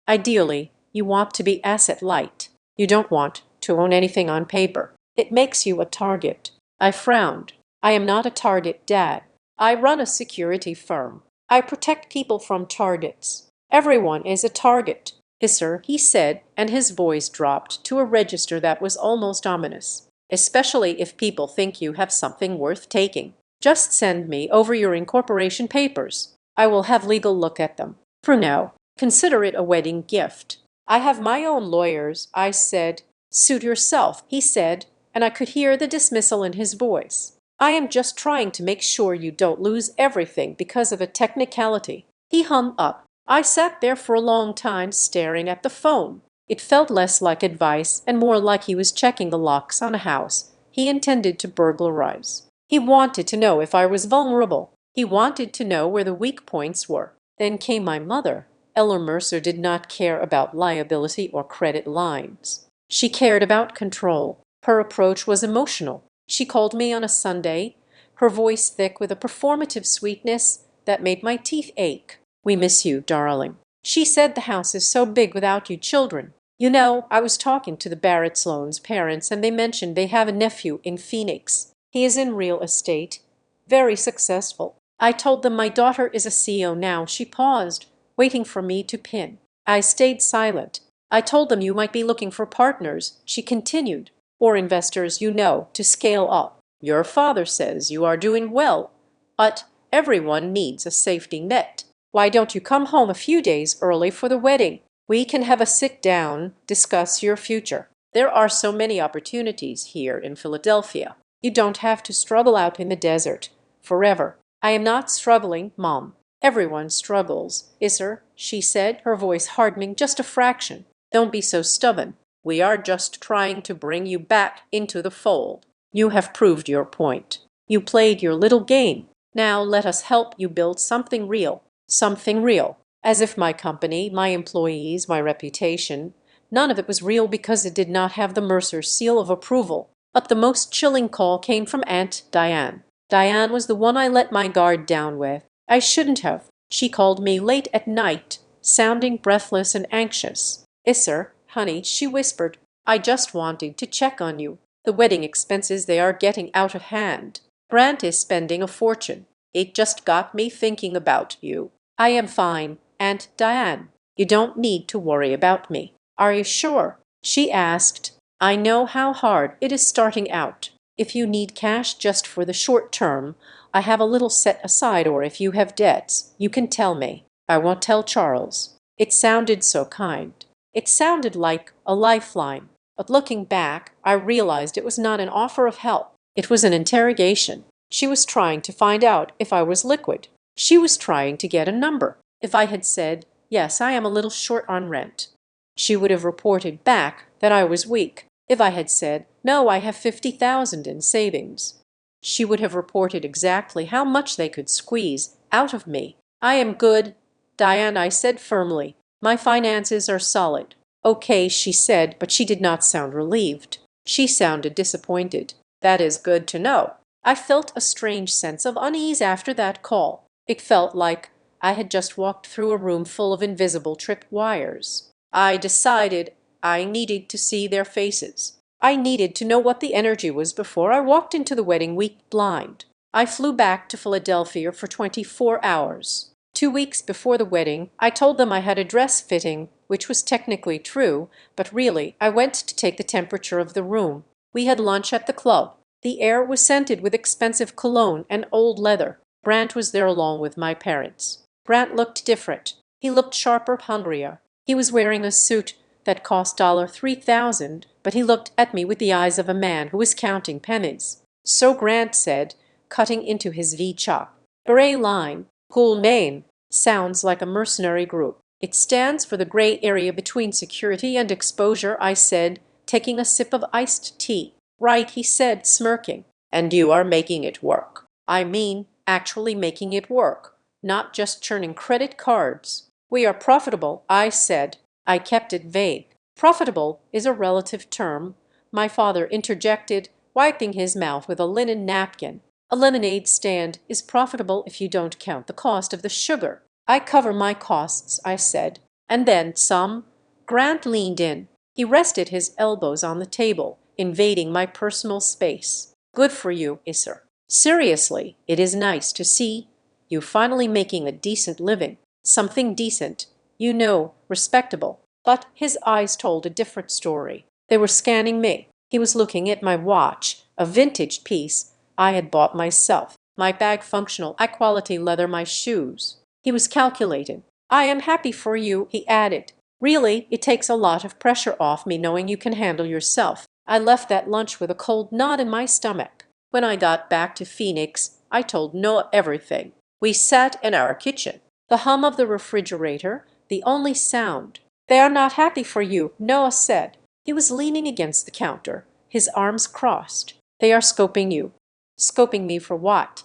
Ideally, you want to be asset light. You don't want to own anything on paper. It makes you a target. I frowned. I am not a target, Dad. I run a security firm. I protect people from targets. Everyone is a target. Yes, sir, he said, and his voice dropped to a register that was almost ominous. Especially if people think you have something worth taking. Just send me over your incorporation papers. I will have legal look at them. For now, consider it a wedding gift. I have my own lawyers, I said. Suit yourself, he said, and I could hear the dismissal in his voice. I am just trying to make sure you don't lose everything because of a technicality. He hung up. I sat there for a long time staring at the phone. It felt less like advice and more like he was checking the locks on a house he intended to burglarize. He wanted to know if I was vulnerable. He wanted to know where the weak points were. Then came my mother. Ella Mercer did not care about liability or credit lines. She cared about control. Her approach was emotional. She called me on a Sunday, her voice thick with a performative sweetness that made my teeth ache. We miss you, darling. She said the house is so big without you children. You know, I was talking to the Barrett Sloan's parents and they mentioned they have a nephew in Phoenix. He is in real estate. Very successful. I told them my daughter is a CEO now. She paused, waiting for me to pin. I stayed silent. I told them you might be looking for partners, she continued, or investors you know, to scale up. Your father says you are doing well, but everyone needs a safety net. Why don't you come home a few days early for the wedding? We can have a sit-down, discuss your future. There are so many opportunities here in Philadelphia. You don't have to struggle out in the desert forever. I am not struggling, Mom. Everyone struggles, Isser, she said, her voice hardening just a fraction. Don't be so stubborn. We are just trying to bring you back into the fold. You have proved your point. You played your little game. Now let us help you build something real. Something real. As if my company, my employees, my reputation, none of it was real because it did not have the Mercer seal of approval. But the most chilling call came from Aunt Diane. Diane was the one I let my guard down with. I shouldn't have. She called me late at night, sounding breathless and anxious. Isser, honey, she whispered, I just wanted to check on you. The wedding expenses, they are getting out of hand. Grant is spending a fortune. It just got me thinking about you. I am fine, Aunt Diane. You don't need to worry about me. Are you sure? She asked. I know how hard it is starting out. If you need cash just for the short term, I have a little set aside, or if you have debts, you can tell me. I won't tell Charles. It sounded so kind. It sounded like a lifeline. But looking back, I realized it was not an offer of help. It was an interrogation. She was trying to find out if I was liquid. She was trying to get a number. If I had said, yes, I am a little short on rent, she would have reported back that I was weak. If I had said, no, I have 50,000 in savings, she would have reported exactly how much they could squeeze out of me. I am good, Diane, I said firmly. My finances are solid. Okay, she said, but she did not sound relieved. She sounded disappointed. That is good to know. I felt a strange sense of unease after that call. It felt like I had just walked through a room full of invisible tripwires. I decided I needed to see their faces. I needed to know what the energy was before I walked into the wedding week blind. I flew back to Philadelphia for 24 hours. 2 weeks before the wedding, I told them I had a dress fitting, which was technically true, but really I went to take the temperature of the room. We had lunch at the club. The air was scented with expensive cologne and old leather. Brant was there along with my parents. Brant looked different. He looked sharper, hungrier. He was wearing a suit that cost $3,000, but he looked at me with the eyes of a man who was counting pennies. So Grant said, cutting into his V-chop. Beret line, Cool Maine, sounds like a mercenary group. It stands for the gray area between security and exposure, I said, taking a sip of iced tea. Right, he said, smirking. And you are making it work. I mean, actually making it work, not just churning credit cards. We are profitable, I said. I kept it vague. Profitable is a relative term, my father interjected, wiping his mouth with a linen napkin. A lemonade stand is profitable if you don't count the cost of the sugar. I cover my costs, I said. And then some. Grant leaned in. He rested his elbows on the table, invading my personal space. Good for you, Isser. Seriously, it is nice to see you finally making a decent living. Something decent, respectable. But his eyes told a different story. They were scanning me. He was looking at my watch, a vintage piece I had bought myself, my bag functional, high-quality leather, my shoes. He was calculating. I am happy for you, he added. Really, it takes a lot of pressure off me knowing you can handle yourself. I left that lunch with a cold knot in my stomach. When I got back to Phoenix, I told Noah everything. We sat in our kitchen. The hum of the refrigerator, the only sound. They are not happy for you, Noah said. He was leaning against the counter, his arms crossed. They are scoping you. Scoping me for what?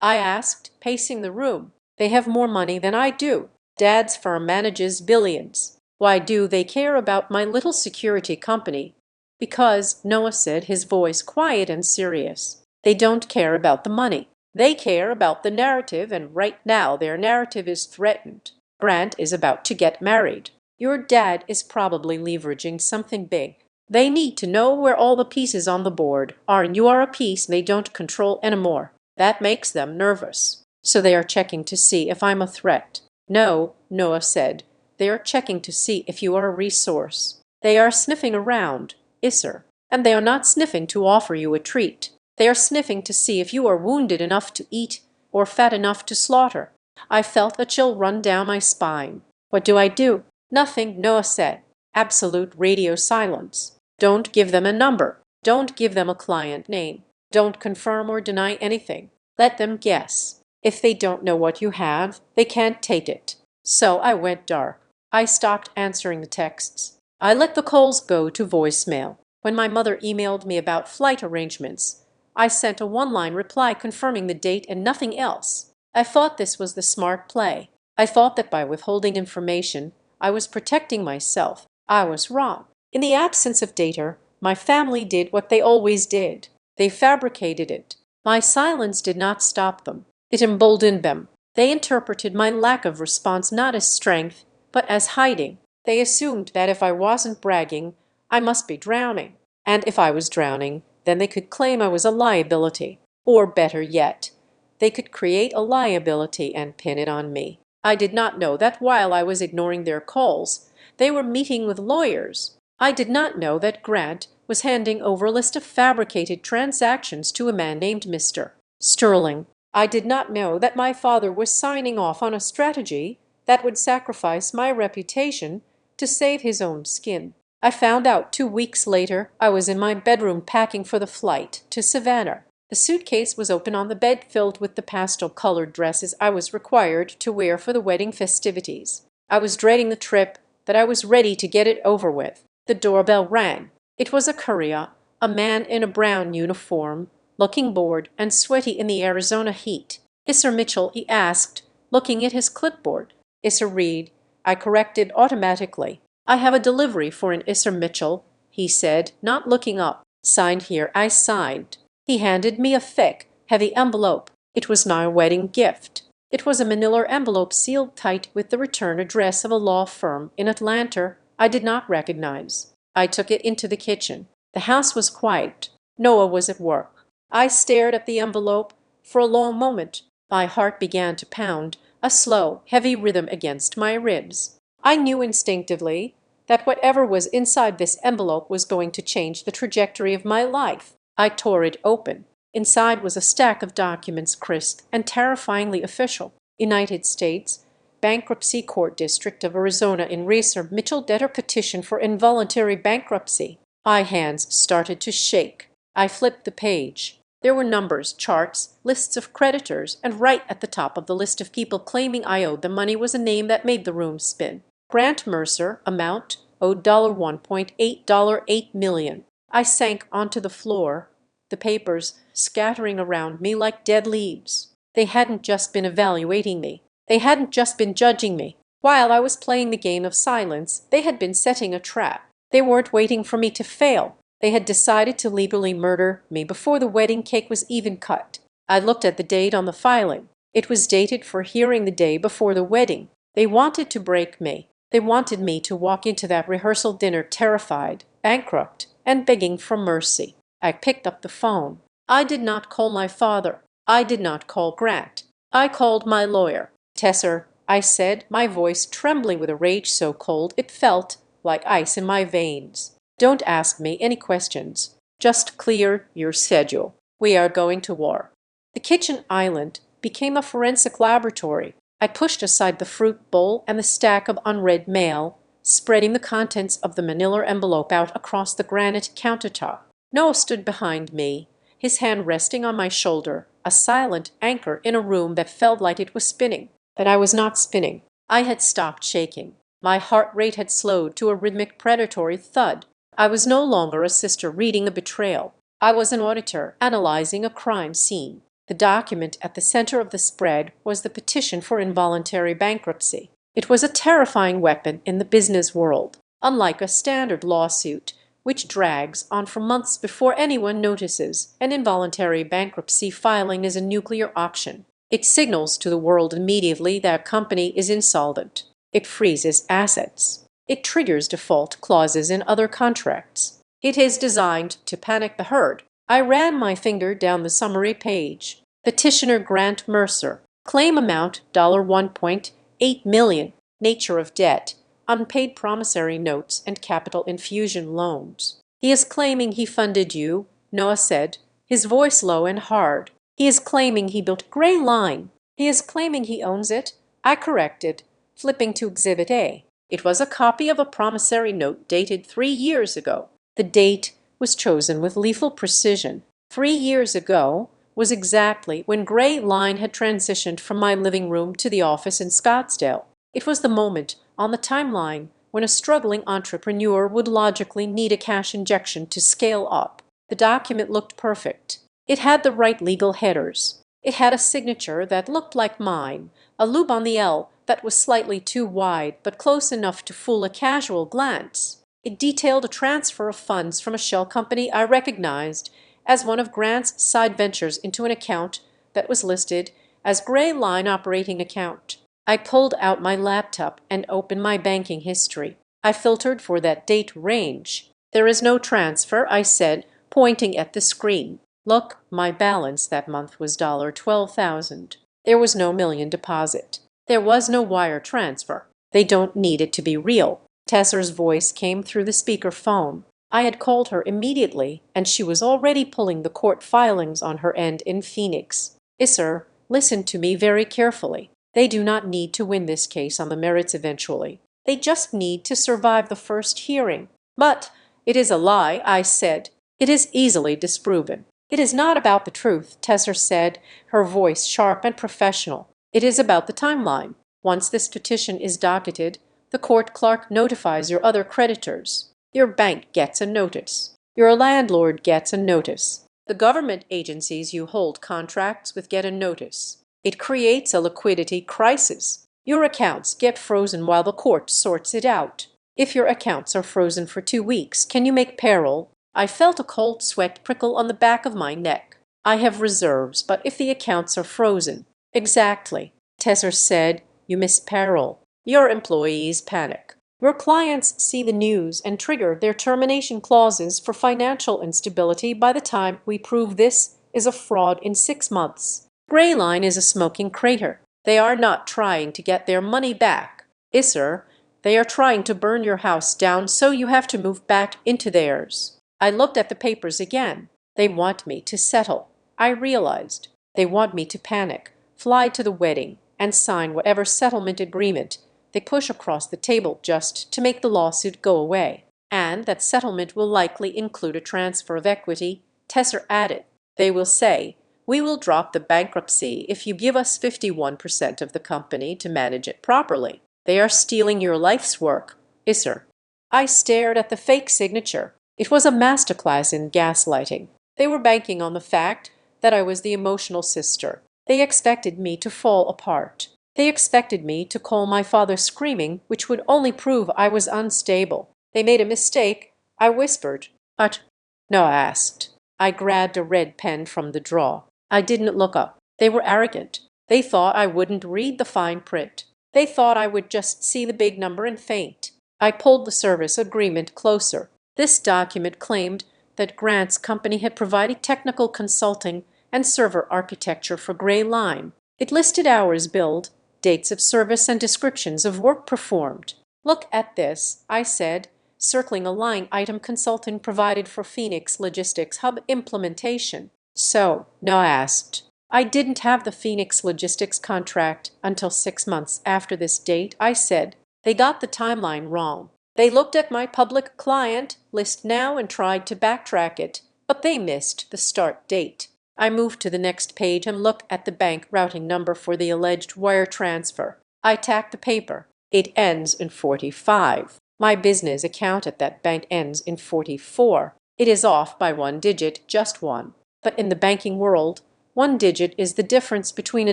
I asked, pacing the room. They have more money than I do. Dad's firm manages billions. Why do they care about my little security company? Because, Noah said, his voice quiet and serious. They don't care about the money. They care about the narrative, and right now their narrative is threatened. Grant is about to get married. Your dad is probably leveraging something big. They need to know where all the pieces on the board are, and you are a piece they don't control anymore. That makes them nervous. So they are checking to see if I'm a threat. No, Noah said. They are checking to see if you are a resource. They are sniffing around, Isser, and they are not sniffing to offer you a treat. They are sniffing to see if you are wounded enough to eat or fat enough to slaughter. I felt a chill run down my spine. What do I do? Nothing, Noah said. Absolute radio silence. Don't give them a number. Don't give them a client name. Don't confirm or deny anything. Let them guess. If they don't know what you have, they can't take it. So I went dark. I stopped answering the texts. I let the calls go to voicemail. When my mother emailed me about flight arrangements, I sent a one-line reply confirming the date and nothing else. I thought this was the smart play. I thought that by withholding information, I was protecting myself. I was wrong. In the absence of data, my family did what they always did. They fabricated it. My silence did not stop them. It emboldened them. They interpreted my lack of response not as strength, but as hiding. They assumed that if I wasn't bragging, I must be drowning. And if I was drowning, then they could claim I was a liability. Or better yet, they could create a liability and pin it on me. I did not know that while I was ignoring their calls, they were meeting with lawyers. I did not know that Grant was handing over a list of fabricated transactions to a man named Mr. Sterling. I did not know that my father was signing off on a strategy that would sacrifice my reputation to save his own skin. I found out 2 weeks later. I was in my bedroom packing for the flight to Savannah. The suitcase was open on the bed, filled with the pastel-colored dresses I was required to wear for the wedding festivities. I was dreading the trip, but I was ready to get it over with. The doorbell rang. It was a courier, a man in a brown uniform, looking bored and sweaty in the Arizona heat. Isser Mitchell, he asked, looking at his clipboard. Isser Reed, I corrected automatically. I have a delivery for an Isser Mitchell, he said, not looking up. Signed here. I signed. He handed me a thick, heavy envelope. It was my wedding gift. It was a manila envelope sealed tight with the return address of a law firm in Atlanta I did not recognize. I took it into the kitchen. The house was quiet. Noah was at work. I stared at the envelope for a long moment. My heart began to pound, a slow, heavy rhythm against my ribs. I knew instinctively that whatever was inside this envelope was going to change the trajectory of my life. I tore it open. Inside was a stack of documents, crisp and terrifyingly official. United States Bankruptcy Court District of Arizona in Isser Mitchell debtor petition for involuntary bankruptcy. My hands started to shake. I flipped the page. There were numbers, charts, lists of creditors, and right at the top of the list of people claiming I owed them money was a name that made the room spin. Grant Mercer, amount, owed $1.8 million. I sank onto the floor, the papers scattering around me like dead leaves. They hadn't just been evaluating me. They hadn't just been judging me. While I was playing the game of silence, they had been setting a trap. They weren't waiting for me to fail. They had decided to legally murder me before the wedding cake was even cut. I looked at the date on the filing. It was dated for hearing the day before the wedding. They wanted to break me. They wanted me to walk into that rehearsal dinner terrified, bankrupt, and begging for mercy. I picked up the phone. I did not call my father. I did not call Grant. I called my lawyer. Tesser, I said, my voice trembling with a rage so cold it felt like ice in my veins. Don't ask me any questions. Just clear your schedule. We are going to war. The kitchen island became a forensic laboratory. I pushed aside the fruit bowl and the stack of unread mail, spreading the contents of the manila envelope out across the granite countertop. Noah stood behind me, his hand resting on my shoulder, a silent anchor in a room that felt like it was spinning. But I was not spinning. I had stopped shaking. My heart rate had slowed to a rhythmic predatory thud. I was no longer a sister reading a betrayal. I was an auditor analyzing a crime scene. The document at the center of the spread was the petition for involuntary bankruptcy. It was a terrifying weapon in the business world. Unlike a standard lawsuit, which drags on for months before anyone notices, an involuntary bankruptcy filing is a nuclear option. It signals to the world immediately that a company is insolvent. It freezes assets. It triggers default clauses in other contracts. It is designed to panic the herd. I ran my finger down the summary page. Petitioner Grant Mercer. Claim amount $1.8 million. Nature of debt. Unpaid promissory notes and capital infusion loans. He is claiming he funded you, Noah said, his voice low and hard. He is claiming he built Gray Line. He is claiming he owns it. I corrected, flipping to Exhibit A. It was a copy of a promissory note dated 3 years ago. The date was chosen with lethal precision. 3 years ago was exactly when Gray Line had transitioned from my living room to the office in Scottsdale. It was the moment on the timeline when a struggling entrepreneur would logically need a cash injection to scale up. The document looked perfect. It had the right legal headers. It had a signature that looked like mine, a loop on the L that was slightly too wide but close enough to fool a casual glance. It detailed a transfer of funds from a shell company I recognized as one of Grant's side ventures into an account that was listed as Gray Line Operating Account. I pulled out my laptop and opened my banking history. I filtered for that date range. There is no transfer, I said, pointing at the screen. Look, my balance that month was $12,000. There was no million deposit. There was no wire transfer. They don't need it to be real. Tesser's voice came through the speakerphone. I had called her immediately, and she was already pulling the court filings on her end in Phoenix. Sir, listen to me very carefully. They do not need to win this case on the merits eventually. They just need to survive the first hearing. But it is a lie, I said. It is easily disproven. It is not about the truth, Tesser said, her voice sharp and professional. It is about the timeline. Once this petition is docketed, the court clerk notifies your other creditors. Your bank gets a notice. Your landlord gets a notice. The government agencies you hold contracts with get a notice. It creates a liquidity crisis. Your accounts get frozen while the court sorts it out. If your accounts are frozen for 2 weeks, can you make payroll? I felt a cold sweat prickle on the back of my neck. I have reserves, but if the accounts are frozen. Exactly. Tesser said, you miss payroll. Your employees panic. Your clients see the news and trigger their termination clauses for financial instability by the time we prove this is a fraud in 6 months. Gray Line is a smoking crater. They are not trying to get their money back. Sir, they are trying to burn your house down so you have to move back into theirs. I looked at the papers again. They want me to settle. I realized. They want me to panic, fly to the wedding, and sign whatever settlement agreement they push across the table just to make the lawsuit go away. And that settlement will likely include a transfer of equity, Tesser added. They will say, we will drop the bankruptcy if you give us 51% of the company to manage it properly. They are stealing your life's work, Sir. I stared at the fake signature. It was a masterclass in gaslighting. They were banking on the fact that I was the emotional sister. They expected me to fall apart. They expected me to call my father screaming, which would only prove I was unstable. They made a mistake, I whispered. But Noah asked. I grabbed a red pen from the drawer. I didn't look up. They were arrogant. They thought I wouldn't read the fine print. They thought I would just see the big number and faint. I pulled the service agreement closer. This document claimed that Grant's company had provided technical consulting and server architecture for Gray Line. It listed hours billed, dates of service, and descriptions of work performed. "Look at this," I said, circling a line item consulting provided for Phoenix Logistics Hub implementation. "So," Noah asked, "I didn't have the Phoenix Logistics contract until 6 months after this date," I said. "They got the timeline wrong. They looked at my public client list now and tried to backtrack it, but they missed the start date." I moved to the next page and looked at the bank routing number for the alleged wire transfer. I tacked the paper. "It ends in 45. My business account at that bank ends in 44. It is off by 1 digit, just one. But in the banking world, 1 digit is the difference between a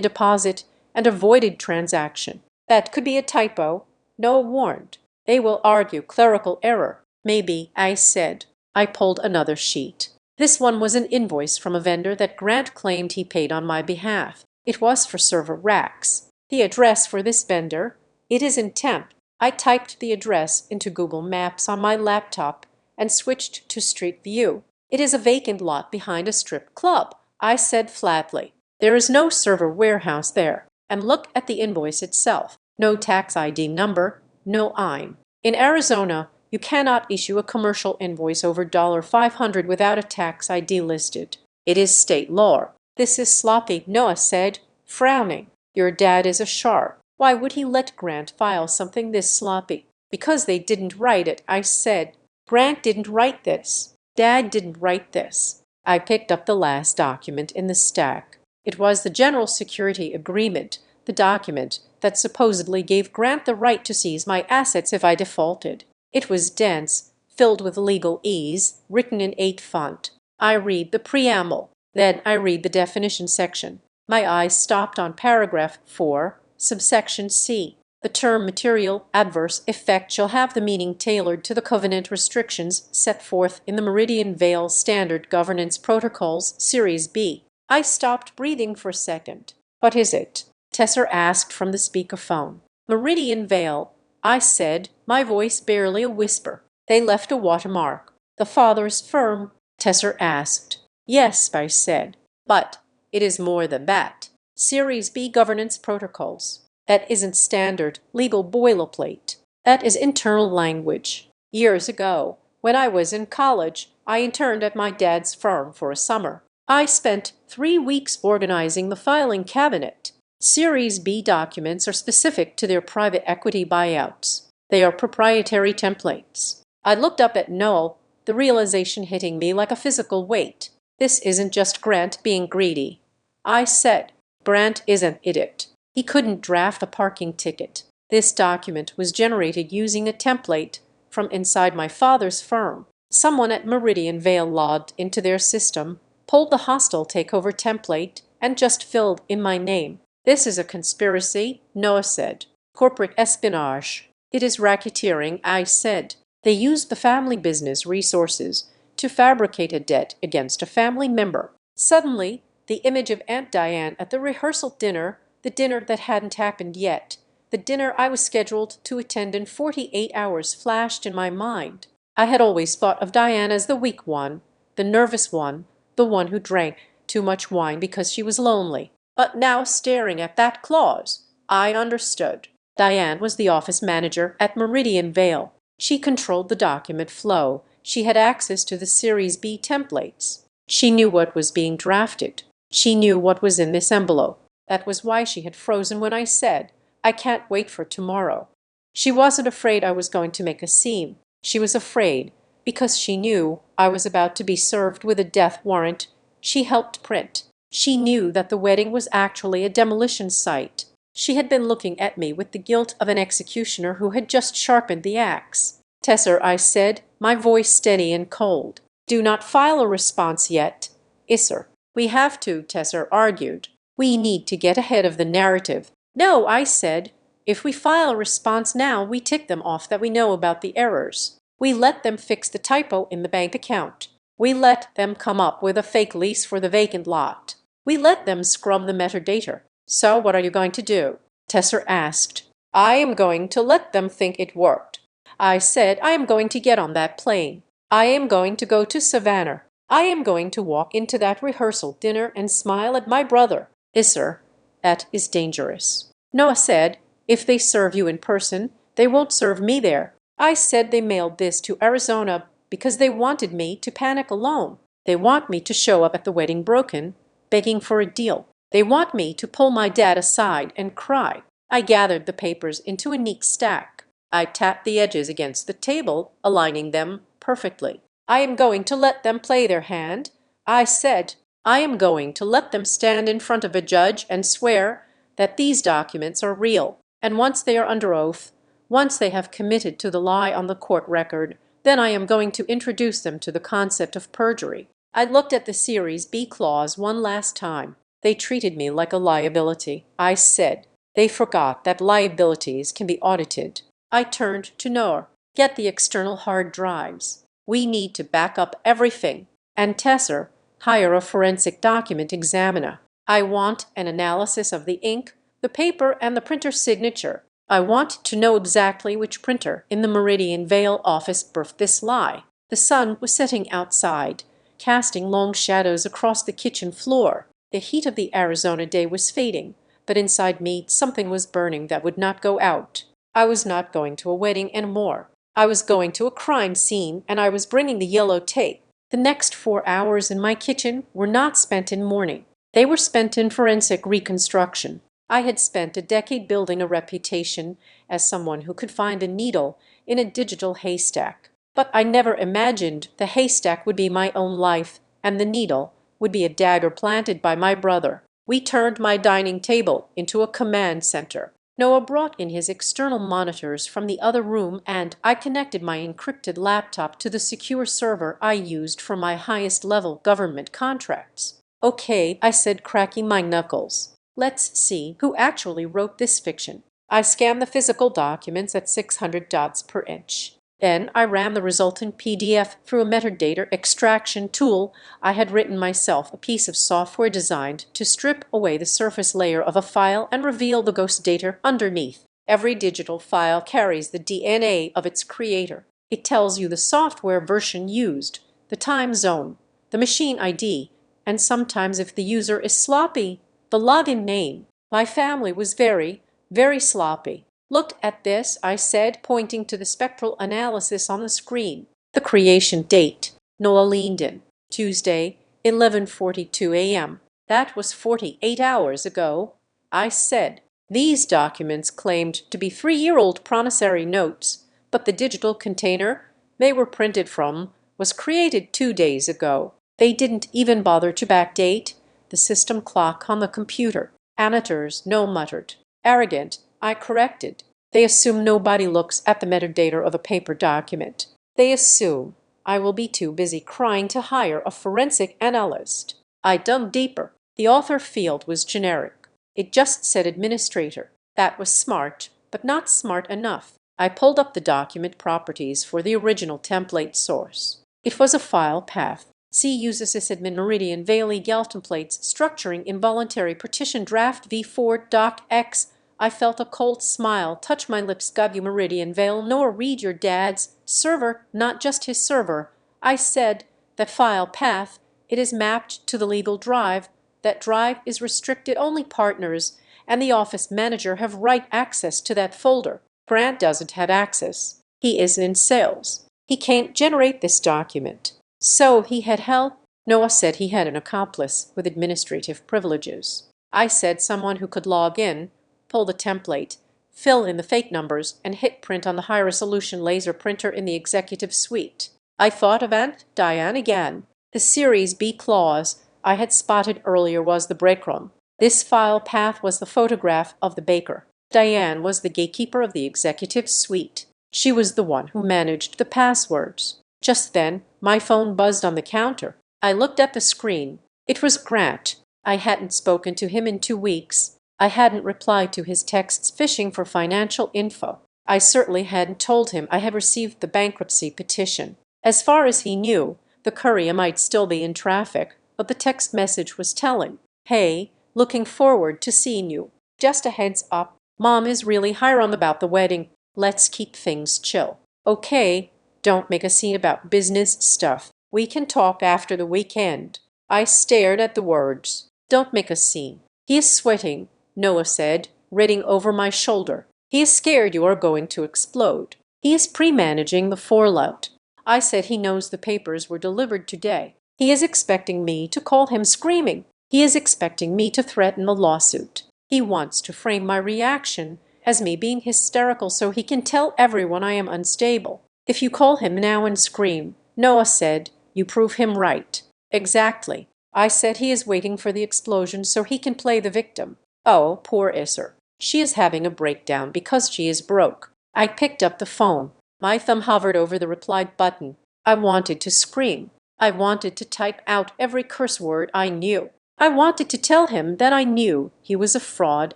deposit and a voided transaction. That could be a typo," Noah warned. "They will argue clerical error." "Maybe," I said. I pulled another sheet. This one was an invoice from a vendor that Grant claimed he paid on my behalf. It was for server racks. The address for this vendor, it is in temp. I typed the address into Google Maps on my laptop and switched to Street View. "It is a vacant lot behind a strip club," I said flatly. "There is no server warehouse there. And look at the invoice itself. No tax ID number, no IME. In Arizona, you cannot issue a commercial invoice over $500 without a tax ID listed. It is state law." "This is sloppy," Noah said, frowning. "Your dad is a shark. Why would he let Grant file something this sloppy?" "Because they didn't write it," I said. "Grant didn't write this. Dad didn't write this." I picked up the last document in the stack. It was the General Security Agreement, the document that supposedly gave Grant the right to seize my assets if I defaulted. It was dense, filled with legalese, written in 8 font. I read the preamble. Then I read the definition section. My eyes stopped on paragraph 4, subsection C. "The term material adverse effect shall have the meaning tailored to the covenant restrictions set forth in the Meridian Vale Standard Governance Protocols, Series B." I stopped breathing for a second. "What is it?" Tesser asked from the speakerphone. "Meridian Vale," I said, my voice barely a whisper. "They left a watermark. The father's firm?" Tesser asked. "Yes," I said. "But it is more than that. Series B governance protocols. That isn't standard legal boilerplate. That is internal language. Years ago, when I was in college, I interned at my dad's firm for a summer. I spent 3 weeks organizing the filing cabinet. Series B documents are specific to their private equity buyouts. They are proprietary templates." I looked up at Noel, the realization hitting me like a physical weight. "This isn't just Grant being greedy," I said. "Grant is an idiot. He couldn't draft a parking ticket. This document was generated using a template from inside my father's firm. Someone at Meridian Vale logged into their system, pulled the hostile takeover template, and just filled in my name." "This is a conspiracy," Noah said. "Corporate espionage." "It is racketeering," I said. "They used the family business resources to fabricate a debt against a family member." Suddenly, the image of Aunt Diane at the rehearsal dinner, the dinner that hadn't happened yet, the dinner I was scheduled to attend in 48 hours, flashed in my mind. I had always thought of Diane as the weak one, the nervous one, the one who drank too much wine because she was lonely. But now, staring at that clause, I understood. Diane was the office manager at Meridian Vale. She controlled the document flow. She had access to the Series B templates. She knew what was being drafted. She knew what was in this envelope. That was why she had frozen when I said, "I can't wait for tomorrow." She wasn't afraid I was going to make a scene. She was afraid because she knew I was about to be served with a death warrant she helped print. She knew that the wedding was actually a demolition site. She had been looking at me with the guilt of an executioner who had just sharpened the axe. "Tesser," I said, my voice steady and cold, "do not file a response yet." "Isser." "We have to," Tesser argued. "We need to get ahead of the narrative." "No," I said. "If we file a response now, we tick them off that we know about the errors. We let them fix the typo in the bank account. We let them come up with a fake lease for the vacant lot. We let them scrub the metadata." "So what are you going to do?" Tesser asked. "I am going to let them think it worked." I said, "I am going to get on that plane. I am going to go to Savannah. I am going to walk into that rehearsal dinner and smile at my brother. Sir, that is dangerous. Noah said, if they serve you in person, they won't serve me there. I said they mailed this to Arizona because they wanted me to panic alone. They want me to show up at the wedding broken, begging for a deal. They want me to pull my dad aside and cry. I gathered the papers into a neat stack. I tapped the edges against the table, aligning them perfectly. I am going to let them play their hand. I said, I am going to let them stand in front of a judge and swear that these documents are real. And once they are under oath, once they have committed to the lie on the court record, then I am going to introduce them to the concept of perjury. I looked at the Series B clause one last time. They treated me like a liability. I said, they forgot that liabilities can be audited. I turned to Noor. Get the external hard drives. We need to back up everything. And Tesser, hire a forensic document examiner. I want an analysis of the ink, the paper, and the printer's signature. I want to know exactly which printer in the Meridian Vale office birthed this lie. The sun was setting outside, casting long shadows across the kitchen floor. The heat of the Arizona day was fading, but inside me something was burning that would not go out. I was not going to a wedding anymore. I was going to a crime scene, and I was bringing the yellow tape. The next 4 hours in my kitchen were not spent in mourning. They were spent in forensic reconstruction. I had spent a decade building a reputation as someone who could find a needle in a digital haystack. But I never imagined the haystack would be my own life, and the needle would be a dagger planted by my brother. We turned my dining table into a command center. Noah brought in his external monitors from the other room, and I connected my encrypted laptop to the secure server I used for my highest-level government contracts. Okay, I said, cracking my knuckles. Let's see who actually wrote this fiction. I scanned the physical documents at 600 dots per inch. Then I ran the resultant PDF through a metadata extraction tool I had written myself, a piece of software designed to strip away the surface layer of a file and reveal the ghost data underneath. Every digital file carries the DNA of its creator. It tells you the software version used, the time zone, the machine ID, and sometimes, if the user is sloppy, the login name. My family was very, very sloppy. Look at this, I said, pointing to the spectral analysis on the screen. The creation date. Noah leaned in. Tuesday, 11:42 a.m. That was 48 hours ago. I said, these documents claimed to be 3-year-old promissory notes, but the digital container they were printed from was created 2 days ago. They didn't even bother to backdate the system clock on the computer. Amateurs, Noah muttered. Arrogant, I corrected. They assume nobody looks at the metadata of a paper document. They assume I will be too busy crying to hire a forensic analyst. I dug deeper. The author field was generic. It just said administrator. That was smart, but not smart enough. I pulled up the document properties for the original template source. It was a file path. C uses sysadmin Meridian Vale egal templates structuring involuntary partition draft v4 docx. I felt a cold smile touch my lips. Got you, Meridian Vale, nor read your dad's server, not just his server. I said, that file path, it is mapped to the legal drive. That drive is restricted. Only partners and the office manager have right access to that folder. Grant doesn't have access. He is in sales. He can't generate this document. So he had help? Noah said he had an accomplice with administrative privileges. I said someone who could log in, pull the template, fill in the fake numbers, and hit print on the high-resolution laser printer in the executive suite. I thought of Aunt Diane again. The Series B clause I had spotted earlier was the breakroom. This file path was the photograph of the baker. Diane was the gatekeeper of the executive suite. She was the one who managed the passwords. Just then, my phone buzzed on the counter. I looked at the screen. It was Grant. I hadn't spoken to him in 2 weeks. I hadn't replied to his texts fishing for financial info. I certainly hadn't told him I had received the bankruptcy petition. As far as he knew, the courier might still be in traffic, but the text message was telling. Hey, looking forward to seeing you. Just a heads up, Mom is really high on about the wedding. Let's keep things chill. Okay. Don't make a scene about business stuff. We can talk after the weekend. I stared at the words. Don't make a scene. He is sweating, Noah said, reading over my shoulder. He is scared you are going to explode. He is pre-managing the fallout. I said he knows the papers were delivered today. He is expecting me to call him screaming. He is expecting me to threaten a lawsuit. He wants to frame my reaction as me being hysterical so he can tell everyone I am unstable. If you call him now and scream, Noah said, you prove him right. Exactly. I said he is waiting for the explosion so he can play the victim. Oh, poor Isser. She is having a breakdown because she is broke. I picked up the phone. My thumb hovered over the reply button. I wanted to scream. I wanted to type out every curse word I knew. I wanted to tell him that I knew he was a fraud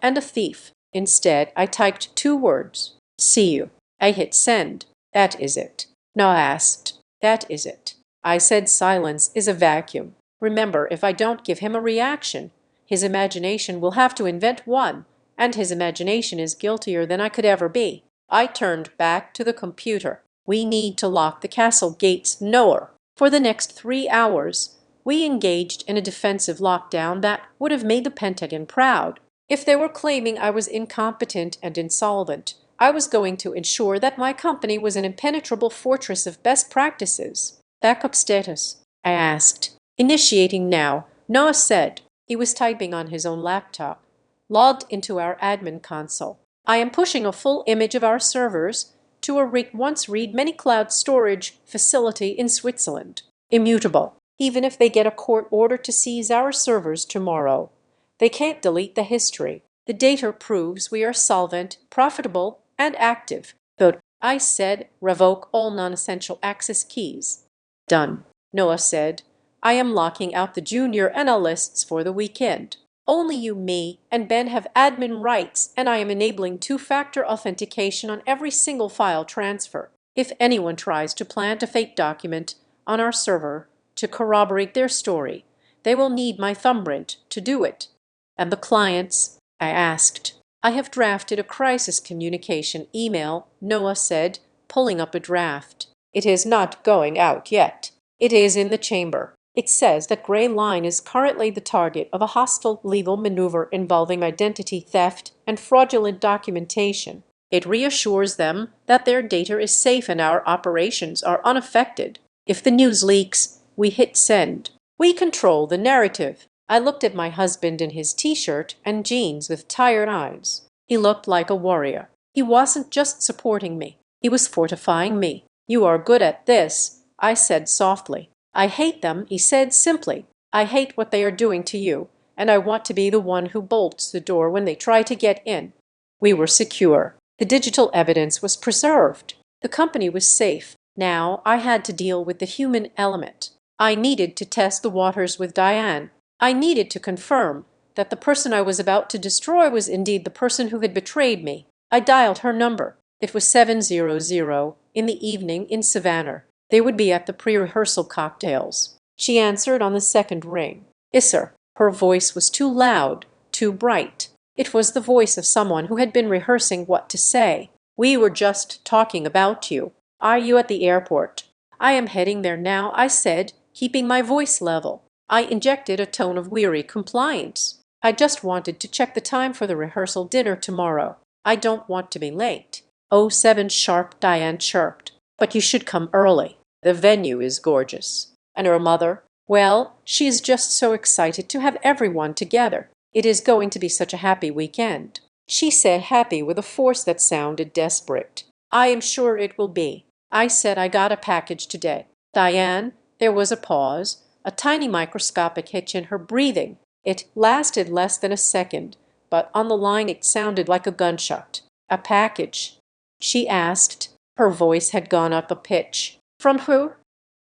and a thief. Instead, I typed 2 words. See you. I hit send. That is it. Noah asked. That is it. I said silence is a vacuum. Remember, if I don't give him a reaction, his imagination will have to invent one, and his imagination is guiltier than I could ever be. I turned back to the computer. We need to lock the castle gates, Noah. For the next 3 hours, we engaged in a defensive lockdown that would have made the Pentagon proud. If they were claiming I was incompetent and insolvent, I was going to ensure that my company was an impenetrable fortress of best practices. Backup status, I asked. Initiating now, Noah said. He was typing on his own laptop. Logged into our admin console. I am pushing a full image of our servers to a once read many cloud storage facility in Switzerland. Immutable. Even if they get a court order to seize our servers tomorrow, they can't delete the history. The data proves we are solvent, profitable, and active. But I said, revoke all non-essential access keys. Done. Noah said, I am locking out the junior analysts for the weekend. Only you, me, and Ben have admin rights, and I am enabling 2-factor authentication on every single file transfer. If anyone tries to plant a fake document on our server to corroborate their story, they will need my thumbprint to do it. And the clients? I asked. I have drafted a crisis communication email, Noah said, pulling up a draft. It is not going out yet. It is in the chamber. It says that Gray Line is currently the target of a hostile legal maneuver involving identity theft and fraudulent documentation. It reassures them that their data is safe and our operations are unaffected. If the news leaks, we hit send. We control the narrative. I looked at my husband in his t-shirt and jeans with tired eyes. He looked like a warrior. He wasn't just supporting me. He was fortifying me. You are good at this, I said softly. I hate them, he said simply. I hate what they are doing to you, and I want to be the one who bolts the door when they try to get in. We were secure. The digital evidence was preserved. The company was safe. Now I had to deal with the human element. I needed to test the waters with Diane. I needed to confirm that the person I was about to destroy was indeed the person who had betrayed me. I dialed her number. It was 700 in the evening in Savannah. They would be at the pre-rehearsal cocktails. She answered on the second ring. Isser. Her voice was too loud, too bright. It was the voice of someone who had been rehearsing what to say. We were just talking about you. Are you at the airport? I am heading there now, I said, keeping my voice level. I injected a tone of weary compliance. I just wanted to check the time for the rehearsal dinner tomorrow. I don't want to be late. 07 sharp, Diane chirped. But you should come early. The venue is gorgeous. And her mother? Well, she is just so excited to have everyone together. It is going to be such a happy weekend. She said happy with a force that sounded desperate. I am sure it will be. I said I got a package today. Diane, there was a pause, a tiny microscopic hitch in her breathing. It lasted less than a second, but on the line it sounded like a gunshot. A package? She asked. Her voice had gone up a pitch. From who?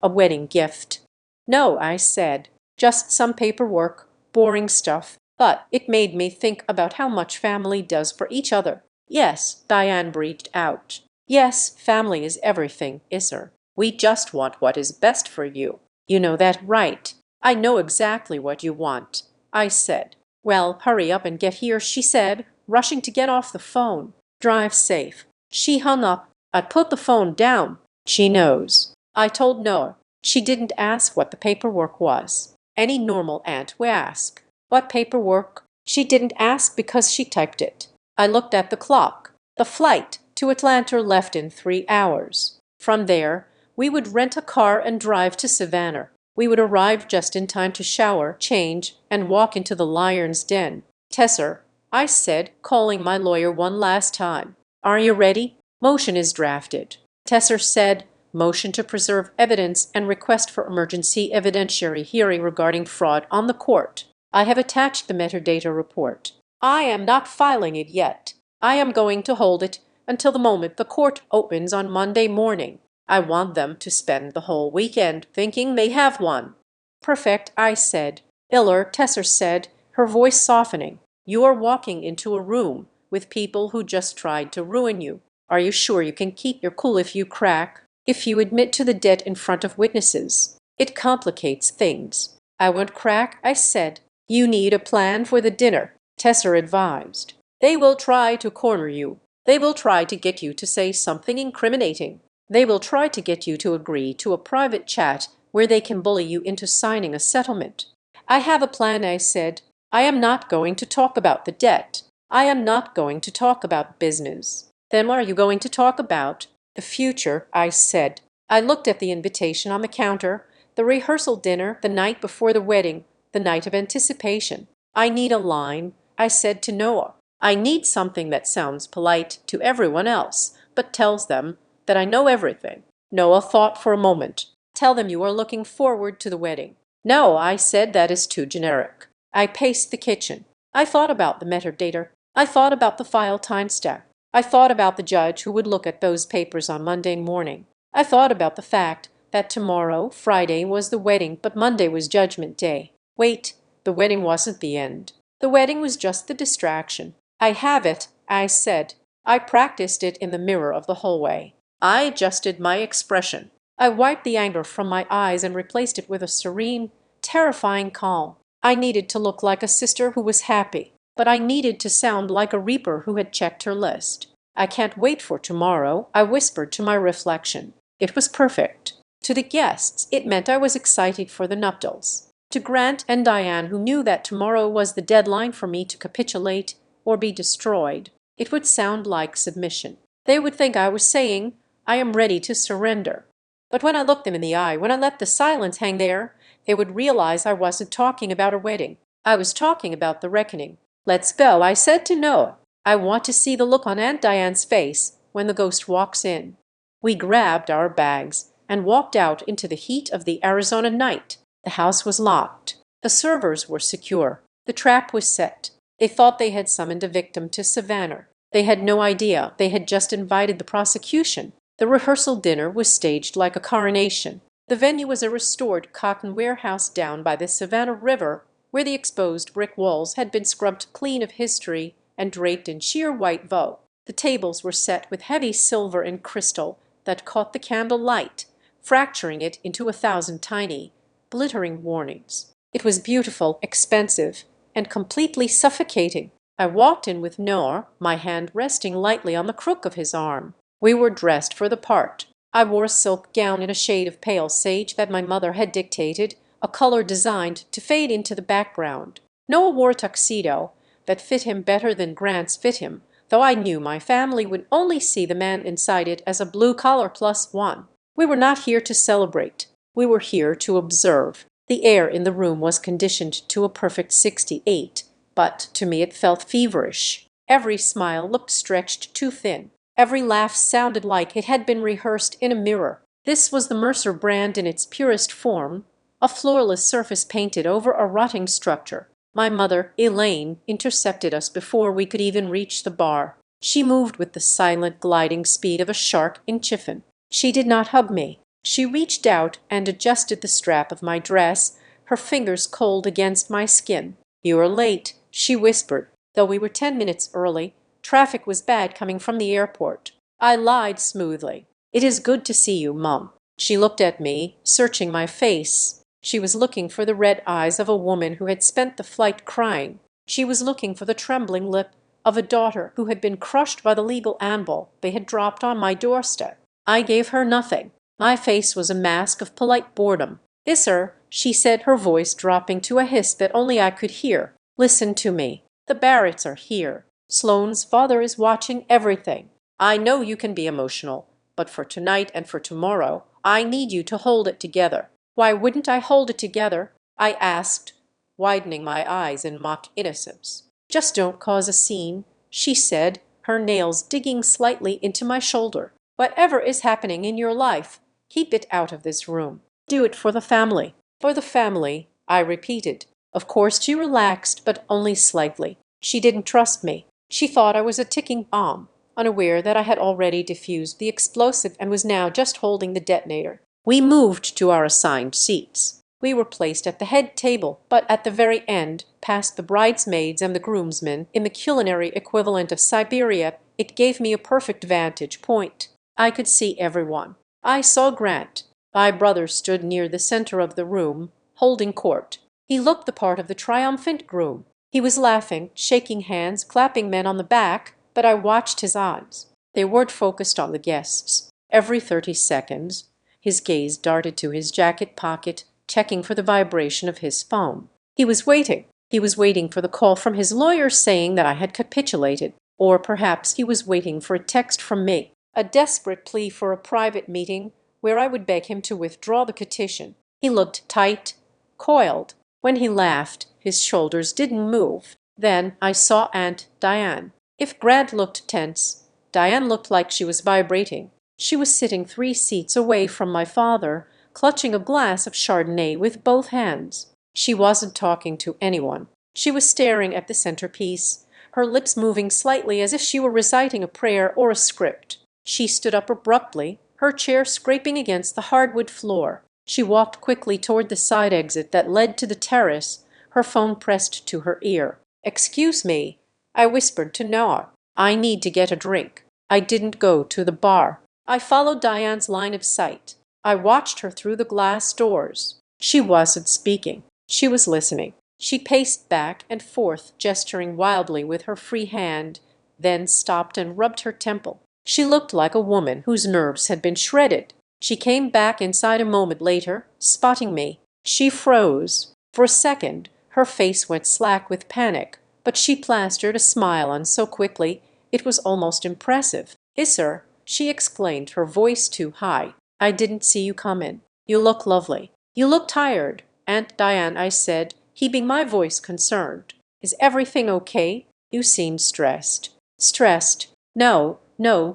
A wedding gift. No, I said. Just some paperwork, boring stuff. But it made me think about how much family does for each other. Yes, Diane breathed out. Yes, family is everything, Isser. We just want what is best for you. You know that, right? I know exactly what you want, I said. Well, hurry up and get here, she said, rushing to get off the phone. Drive safe. She hung up. I put the phone down. She knows. I told Noah. She didn't ask what the paperwork was. Any normal aunt would ask. What paperwork? She didn't ask because she typed it. I looked at the clock. The flight to Atlanta left in 3 hours. From there, we would rent a car and drive to Savannah. We would arrive just in time to shower, change, and walk into the lion's den. Tesser, I said, calling my lawyer one last time. Are you ready? Motion is drafted. Tesser said, motion to preserve evidence and request for emergency evidentiary hearing regarding fraud on the court. I have attached the metadata report. I am not filing it yet. I am going to hold it until the moment the court opens on Monday morning. I want them to spend the whole weekend thinking they have one. Perfect, I said. Iller, Tesser said, her voice softening. You are walking into a room with people who just tried to ruin you. Are you sure you can keep your cool if you crack? If you admit to the debt in front of witnesses? It complicates things. I won't crack, I said. You need a plan for the dinner, Tesser advised. They will try to corner you. They will try to get you to say something incriminating. They will try to get you to agree to a private chat where they can bully you into signing a settlement. I have a plan, I said. I am not going to talk about the debt. I am not going to talk about business. Then what are you going to talk about? The future, I said. I looked at the invitation on the counter, the rehearsal dinner, the night before the wedding, the night of anticipation. I need a line, I said to Noah. I need something that sounds polite to everyone else, but tells them that I know everything. Noah thought for a moment. Tell them you are looking forward to the wedding. No, I said, that is too generic. I paced the kitchen. I thought about the metadata. I thought about the file timestamp. I thought about the judge who would look at those papers on Monday morning. I thought about the fact that tomorrow, Friday, was the wedding, but Monday was Judgment Day. Wait, the wedding wasn't the end. The wedding was just the distraction. I have it, I said. I practiced it in the mirror of the hallway. I adjusted my expression. I wiped the anger from my eyes and replaced it with a serene, terrifying calm. I needed to look like a sister who was happy, but I needed to sound like a reaper who had checked her list. I can't wait for tomorrow, I whispered to my reflection. It was perfect. To the guests, it meant I was excited for the nuptials. To Grant and Diane, who knew that tomorrow was the deadline for me to capitulate or be destroyed, it would sound like submission. They would think I was saying, I am ready to surrender. But when I looked them in the eye, when I let the silence hang there, they would realize I wasn't talking about a wedding. I was talking about the reckoning. Let's go, I said to Noah. I want to see the look on Aunt Diane's face when the ghost walks in. We grabbed our bags and walked out into the heat of the Arizona night. The house was locked. The servers were secure. The trap was set. They thought they had summoned a victim to Savannah. They had no idea they had just invited the prosecution. The rehearsal dinner was staged like a coronation. The venue was a restored cotton warehouse down by the Savannah River, where the exposed brick walls had been scrubbed clean of history and draped in sheer white veau. The tables were set with heavy silver and crystal that caught the candle light, fracturing it into 1,000 tiny, glittering warnings. It was beautiful, expensive, and completely suffocating. I walked in with Noah, my hand resting lightly on the crook of his arm. We were dressed for the part. I wore a silk gown in a shade of pale sage that my mother had dictated, a color designed to fade into the background. Noah wore a tuxedo that fit him better than Grant's fit him, though I knew my family would only see the man inside it as a blue collar +1. We were not here to celebrate. We were here to observe. The air in the room was conditioned to a perfect 68, but to me it felt feverish. Every smile looked stretched too thin. Every laugh sounded like it had been rehearsed in a mirror. This was the Mercer brand in its purest form, a floorless surface painted over a rotting structure. My mother, Elaine, intercepted us before we could even reach the bar. She moved with the silent gliding speed of a shark in chiffon. She did not hug me. She reached out and adjusted the strap of my dress, her fingers cold against my skin. "You are late," she whispered. Though we were 10 minutes early, traffic was bad coming from the airport. I lied smoothly. "It is good to see you, Mum." She looked at me, searching my face. She was looking for the red eyes of a woman who had spent the flight crying. She was looking for the trembling lip of a daughter who had been crushed by the legal anvil they had dropped on my doorstep. I gave her nothing. My face was a mask of polite boredom. "Yes, sir," she said, her voice dropping to a hiss that only I could hear. "Listen to me. The Barretts are here. Sloane's father is watching everything. I know you can be emotional, but for tonight and for tomorrow, I need you to hold it together." "Why wouldn't I hold it together?" I asked, widening my eyes in mock innocence. "Just don't cause a scene," she said, her nails digging slightly into my shoulder. "Whatever is happening in your life, keep it out of this room. Do it for the family." "For the family," I repeated. Of course she relaxed, but only slightly. She didn't trust me. She thought I was a ticking bomb, unaware that I had already diffused the explosive and was now just holding the detonator. We moved to our assigned seats. We were placed at the head table, but at the very end, past the bridesmaids and the groomsmen, in the culinary equivalent of Siberia. It gave me a perfect vantage point. I could see everyone. I saw Grant. My brother stood near the center of the room, holding court. He looked the part of the triumphant groom. He was laughing, shaking hands, clapping men on the back, but I watched his eyes. They weren't focused on the guests. Every 30 seconds, his gaze darted to his jacket pocket, checking for the vibration of his phone. He was waiting. He was waiting for the call from his lawyer saying that I had capitulated. Or perhaps he was waiting for a text from me, a desperate plea for a private meeting where I would beg him to withdraw the petition. He looked tight, coiled. When he laughed, his shoulders didn't move. Then I saw Aunt Diane. If Grant looked tense, Diane looked like she was vibrating. She was sitting 3 seats away from my father, clutching a glass of Chardonnay with both hands. She wasn't talking to anyone. She was staring at the centerpiece, her lips moving slightly as if she were reciting a prayer or a script. She stood up abruptly, her chair scraping against the hardwood floor. She walked quickly toward the side exit that led to the terrace, her phone pressed to her ear. "Excuse me," I whispered to Noah. "I need to get a drink." I didn't go to the bar. I followed Diane's line of sight. I watched her through the glass doors. She wasn't speaking. She was listening. She paced back and forth, gesturing wildly with her free hand, then stopped and rubbed her temple. She looked like a woman whose nerves had been shredded. She came back inside a moment later, spotting me. She froze. For a second, her face went slack with panic, but she plastered a smile on so quickly it was almost impressive. "Yes, sir," she exclaimed, her voice too high. "I didn't see you come in. You look lovely." "You look tired, Aunt Diane," I said, keeping my voice concerned. "Is everything okay? You seem stressed." "Stressed? No,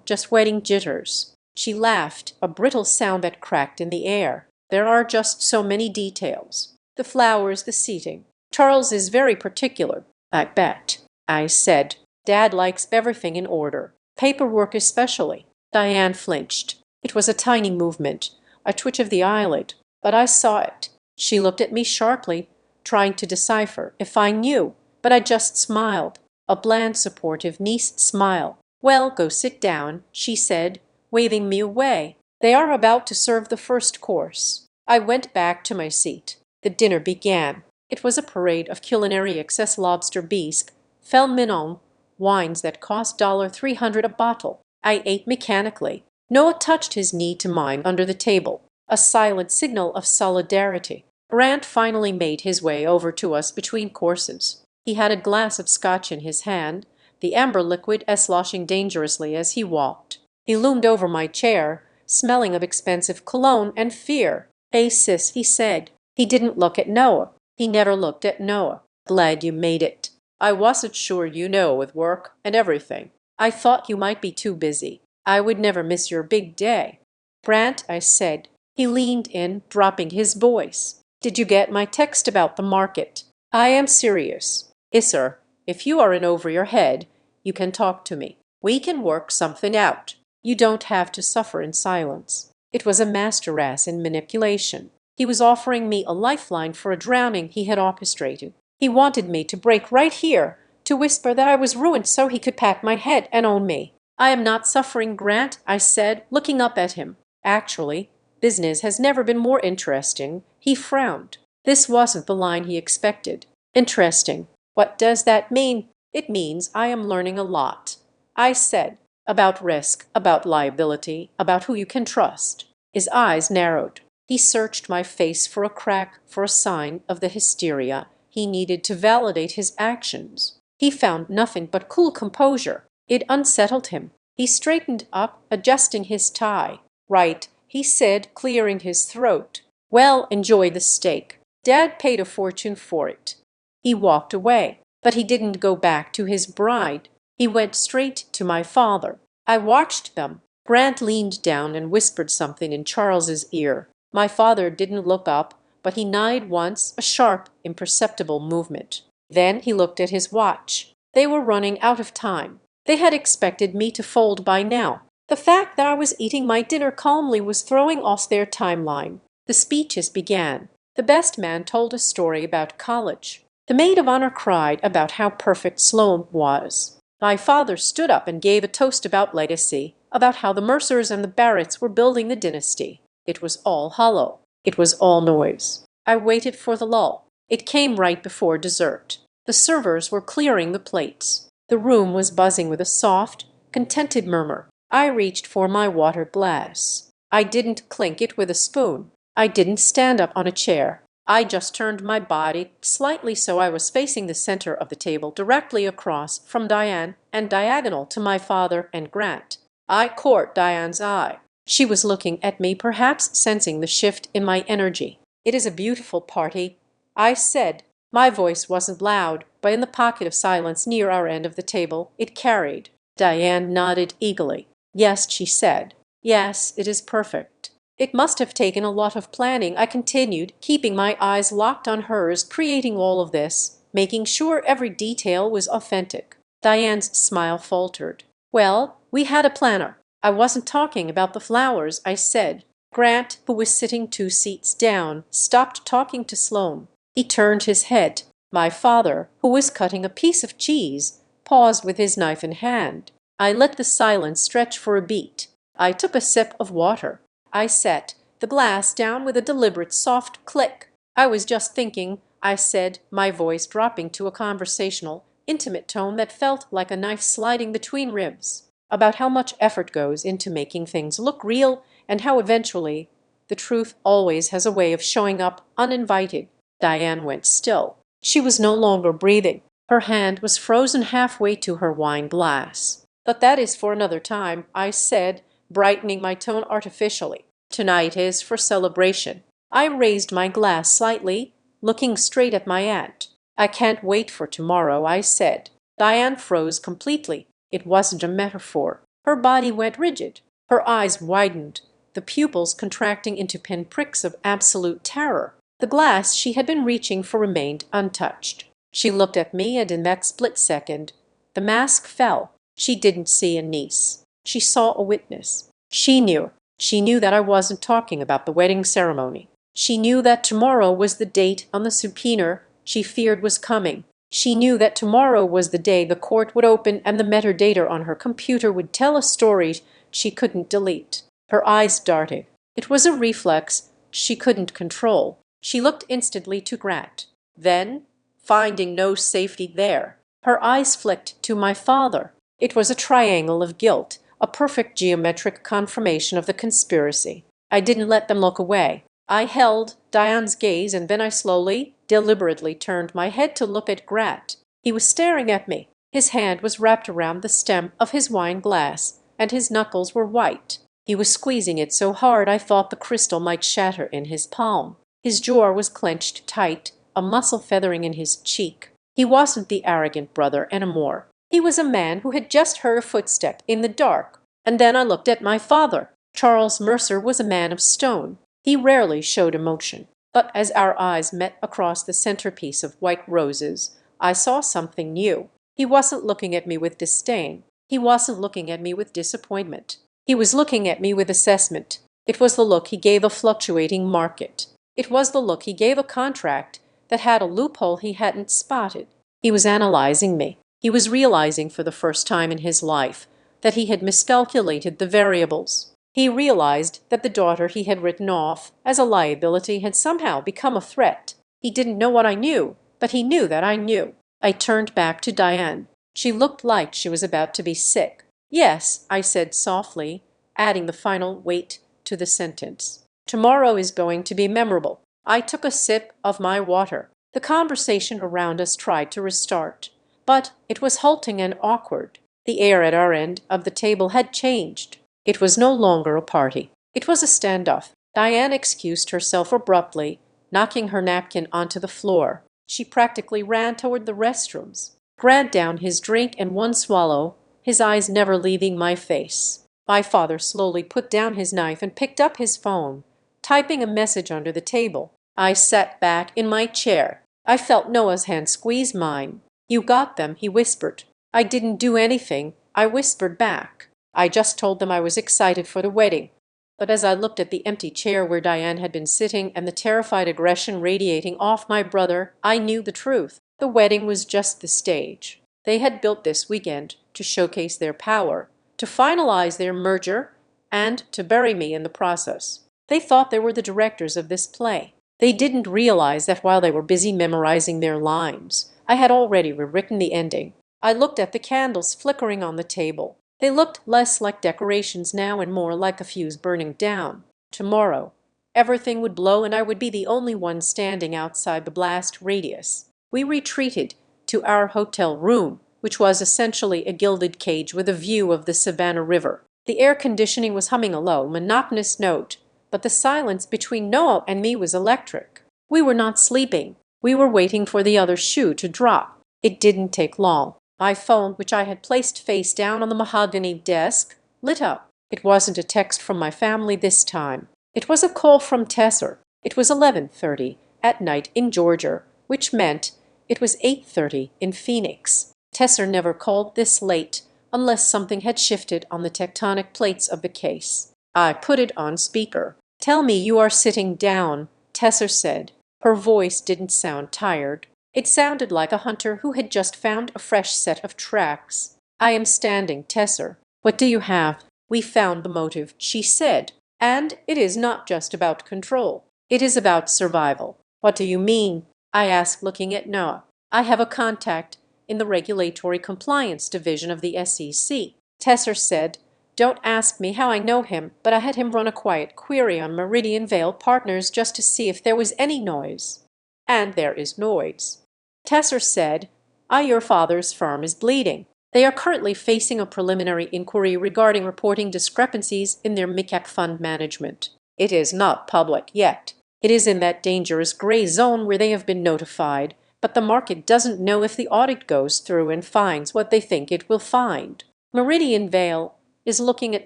just wedding jitters." She laughed, a brittle sound that cracked in the air. "There are just so many details. The flowers, the seating. Charles is very particular, I bet." I said, "Dad likes everything in order. Paperwork especially." Diane flinched. It was a tiny movement, a twitch of the eyelid, but I saw it. She looked at me sharply, trying to decipher if I knew, but I just smiled, a bland, supportive niece smile. "Well, go sit down," she said, waving me away. "They are about to serve the first course." I went back to my seat. The dinner began. It was a parade of culinary excess: lobster bisque, filet mignon, wines that cost $300 a bottle. I ate mechanically. Noah touched his knee to mine under the table, a silent signal of solidarity. Grant finally made his way over to us between courses. He had a glass of scotch in his hand, the amber liquid sloshing dangerously as he walked. He loomed over my chair, smelling of expensive cologne and fear. "Hey, sis," he said. He didn't look at Noah. He never looked at Noah. "Glad you made it. I wasn't sure, with work and everything. I thought you might be too busy. I would never miss your big day." "Grant," I said. He leaned in, dropping his voice. "Did you get my text about the market?" "I am serious." "Yes, sir. If you are in over your head, you can talk to me. We can work something out. You don't have to suffer in silence." It was a master-ass in manipulation. He was offering me a lifeline for a drowning he had orchestrated. He wanted me to break right here, to whisper that I was ruined so he could pat my head and own me. "I am not suffering, Grant," I said, looking up at him. "Actually, business has never been more interesting." He frowned. This wasn't the line he expected. "Interesting. What does that mean?" "It means I am learning a lot," I said, "about risk, about liability, about who you can trust." His eyes narrowed. He searched my face for a crack, for a sign of the hysteria he needed to validate his actions. He found nothing but cool composure. It unsettled him. He straightened up, adjusting his tie. "Right," he said, clearing his throat. "Well, enjoy the steak. Dad paid a fortune for it." He walked away, but he didn't go back to his bride. He went straight to my father. I watched them. Grant leaned down and whispered something in Charles's ear. My father didn't look up, but he nodded once, a sharp, imperceptible movement. Then he looked at his watch. They were running out of time. They had expected me to fold by now. The fact that I was eating my dinner calmly was throwing off their timeline. The speeches began. The best man told a story about college. The maid of honor cried about how perfect Sloane was. My father stood up and gave a toast about legacy, about how the Mercers and the Barretts were building the dynasty. It was all hollow. It was all noise. I waited for the lull. It came right before dessert. The servers were clearing the plates. The room was buzzing with a soft, contented murmur. I reached for my water glass. I didn't clink it with a spoon. I didn't stand up on a chair. I just turned my body slightly so I was facing the center of the table, directly across from Diane and diagonal to my father and Grant. I caught Diane's eye. She was looking at me, perhaps sensing the shift in my energy. "It is a beautiful party," I said. My voice wasn't loud, but in the pocket of silence near our end of the table, it carried. Diane nodded eagerly. "Yes," she said. "Yes, it is perfect." "It must have taken a lot of planning," I continued, keeping my eyes locked on hers, "creating all of this, making sure every detail was authentic." Diane's smile faltered. "Well, we had a planner. I wasn't talking about the flowers," I said. Grant, who was sitting 2 seats down, stopped talking to Sloane. He turned his head. My father, who was cutting a piece of cheese, paused with his knife in hand. I let the silence stretch for a beat. I took a sip of water. I set the glass down with a deliberate soft click. "I was just thinking," I said, my voice dropping to a conversational, intimate tone that felt like a knife sliding between ribs, "about how much effort goes into making things look real and how eventually the truth always has a way of showing up uninvited." Diane went still. She was no longer breathing. Her hand was frozen halfway to her wine glass. "But that is for another time," I said, brightening my tone artificially. "Tonight is for celebration." I raised my glass slightly, looking straight at my aunt. "I can't wait for tomorrow," I said. Diane froze completely. It wasn't a metaphor. Her body went rigid. Her eyes widened, the pupils contracting into pinpricks of absolute terror. The glass she had been reaching for remained untouched. She looked at me, and in that split second, the mask fell. She didn't see a niece. She saw a witness. She knew. She knew that I wasn't talking about the wedding ceremony. She knew that tomorrow was the date on the subpoena she feared was coming. She knew that tomorrow was the day the court would open and the metadata on her computer would tell a story she couldn't delete. Her eyes darted. It was a reflex she couldn't control. She looked instantly to Grant. Then, finding no safety there, her eyes flicked to my father. It was a triangle of guilt, a perfect geometric confirmation of the conspiracy. I didn't let them look away. I held Diane's gaze, and then I slowly, deliberately turned my head to look at Grant. He was staring at me. His hand was wrapped around the stem of his wine glass, and his knuckles were white. He was squeezing it so hard I thought the crystal might shatter in his palm. His jaw was clenched tight, a muscle feathering in his cheek. He wasn't the arrogant brother anymore. He was a man who had just heard a footstep in the dark. And then I looked at my father. Charles Mercer was a man of stone. He rarely showed emotion. But as our eyes met across the centerpiece of white roses, I saw something new. He wasn't looking at me with disdain. He wasn't looking at me with disappointment. He was looking at me with assessment. It was the look he gave a fluctuating market. It was the look he gave a contract that had a loophole he hadn't spotted. He was analyzing me. He was realizing for the first time in his life that he had miscalculated the variables. He realized that the daughter he had written off as a liability had somehow become a threat. He didn't know what I knew, but he knew that I knew. I turned back to Diane. She looked like she was about to be sick. "Yes," I said softly, adding the final weight to the sentence. Tomorrow is going to be memorable. I took a sip of my water. The conversation around us tried to restart, but it was halting and awkward. The air at our end of the table had changed. It was no longer a party. It was a standoff. Diane excused herself abruptly, knocking her napkin onto the floor. She practically ran toward the restrooms. Grant downed his drink in one swallow, his eyes never leaving my face. My father slowly put down his knife and picked up his phone, typing a message under the table. I sat back in my chair. I felt Noah's hand squeeze mine. "You got them," he whispered. "I didn't do anything," I whispered back. "I just told them I was excited for the wedding." But as I looked at the empty chair where Diane had been sitting and the terrified aggression radiating off my brother, I knew the truth. The wedding was just the stage. They had built this weekend to showcase their power, to finalize their merger, and to bury me in the process. They thought they were the directors of this play. They didn't realize that while they were busy memorizing their lines, I had already rewritten the ending. I looked at the candles flickering on the table. They looked less like decorations now and more like a fuse burning down. Tomorrow, everything would blow and I would be the only one standing outside the blast radius. We retreated to our hotel room, which was essentially a gilded cage with a view of the Savannah River. The air conditioning was humming a low, monotonous note, but the silence between Noah and me was electric. We were not sleeping. We were waiting for the other shoe to drop. It didn't take long. My phone, which I had placed face down on the mahogany desk, lit up. It wasn't a text from my family this time. It was a call from Tesser. It was 11:30 at night in Georgia, which meant it was 8:30 in Phoenix. Tesser never called this late unless something had shifted on the tectonic plates of the case. I put it on speaker. "Tell me you are sitting down," Tesser said. Her voice didn't sound tired. It sounded like a hunter who had just found a fresh set of tracks. "I am standing, Tesser. What do you have?" "We found the motive," she said. "And it is not just about control. It is about survival." "What do you mean?" I asked, looking at Noah. "I have a contact in the Regulatory Compliance Division of the SEC." Tesser said, "Don't ask me how I know him, but I had him run a quiet query on Meridian Vale Partners just to see if there was any noise. And there is noise." Tesser said, "Your father's firm is bleeding. They are currently facing a preliminary inquiry regarding reporting discrepancies in their MICAC fund management. It is not public yet. It is in that dangerous gray zone where they have been notified, but the market doesn't know if the audit goes through and finds what they think it will find. Meridian Vale is looking at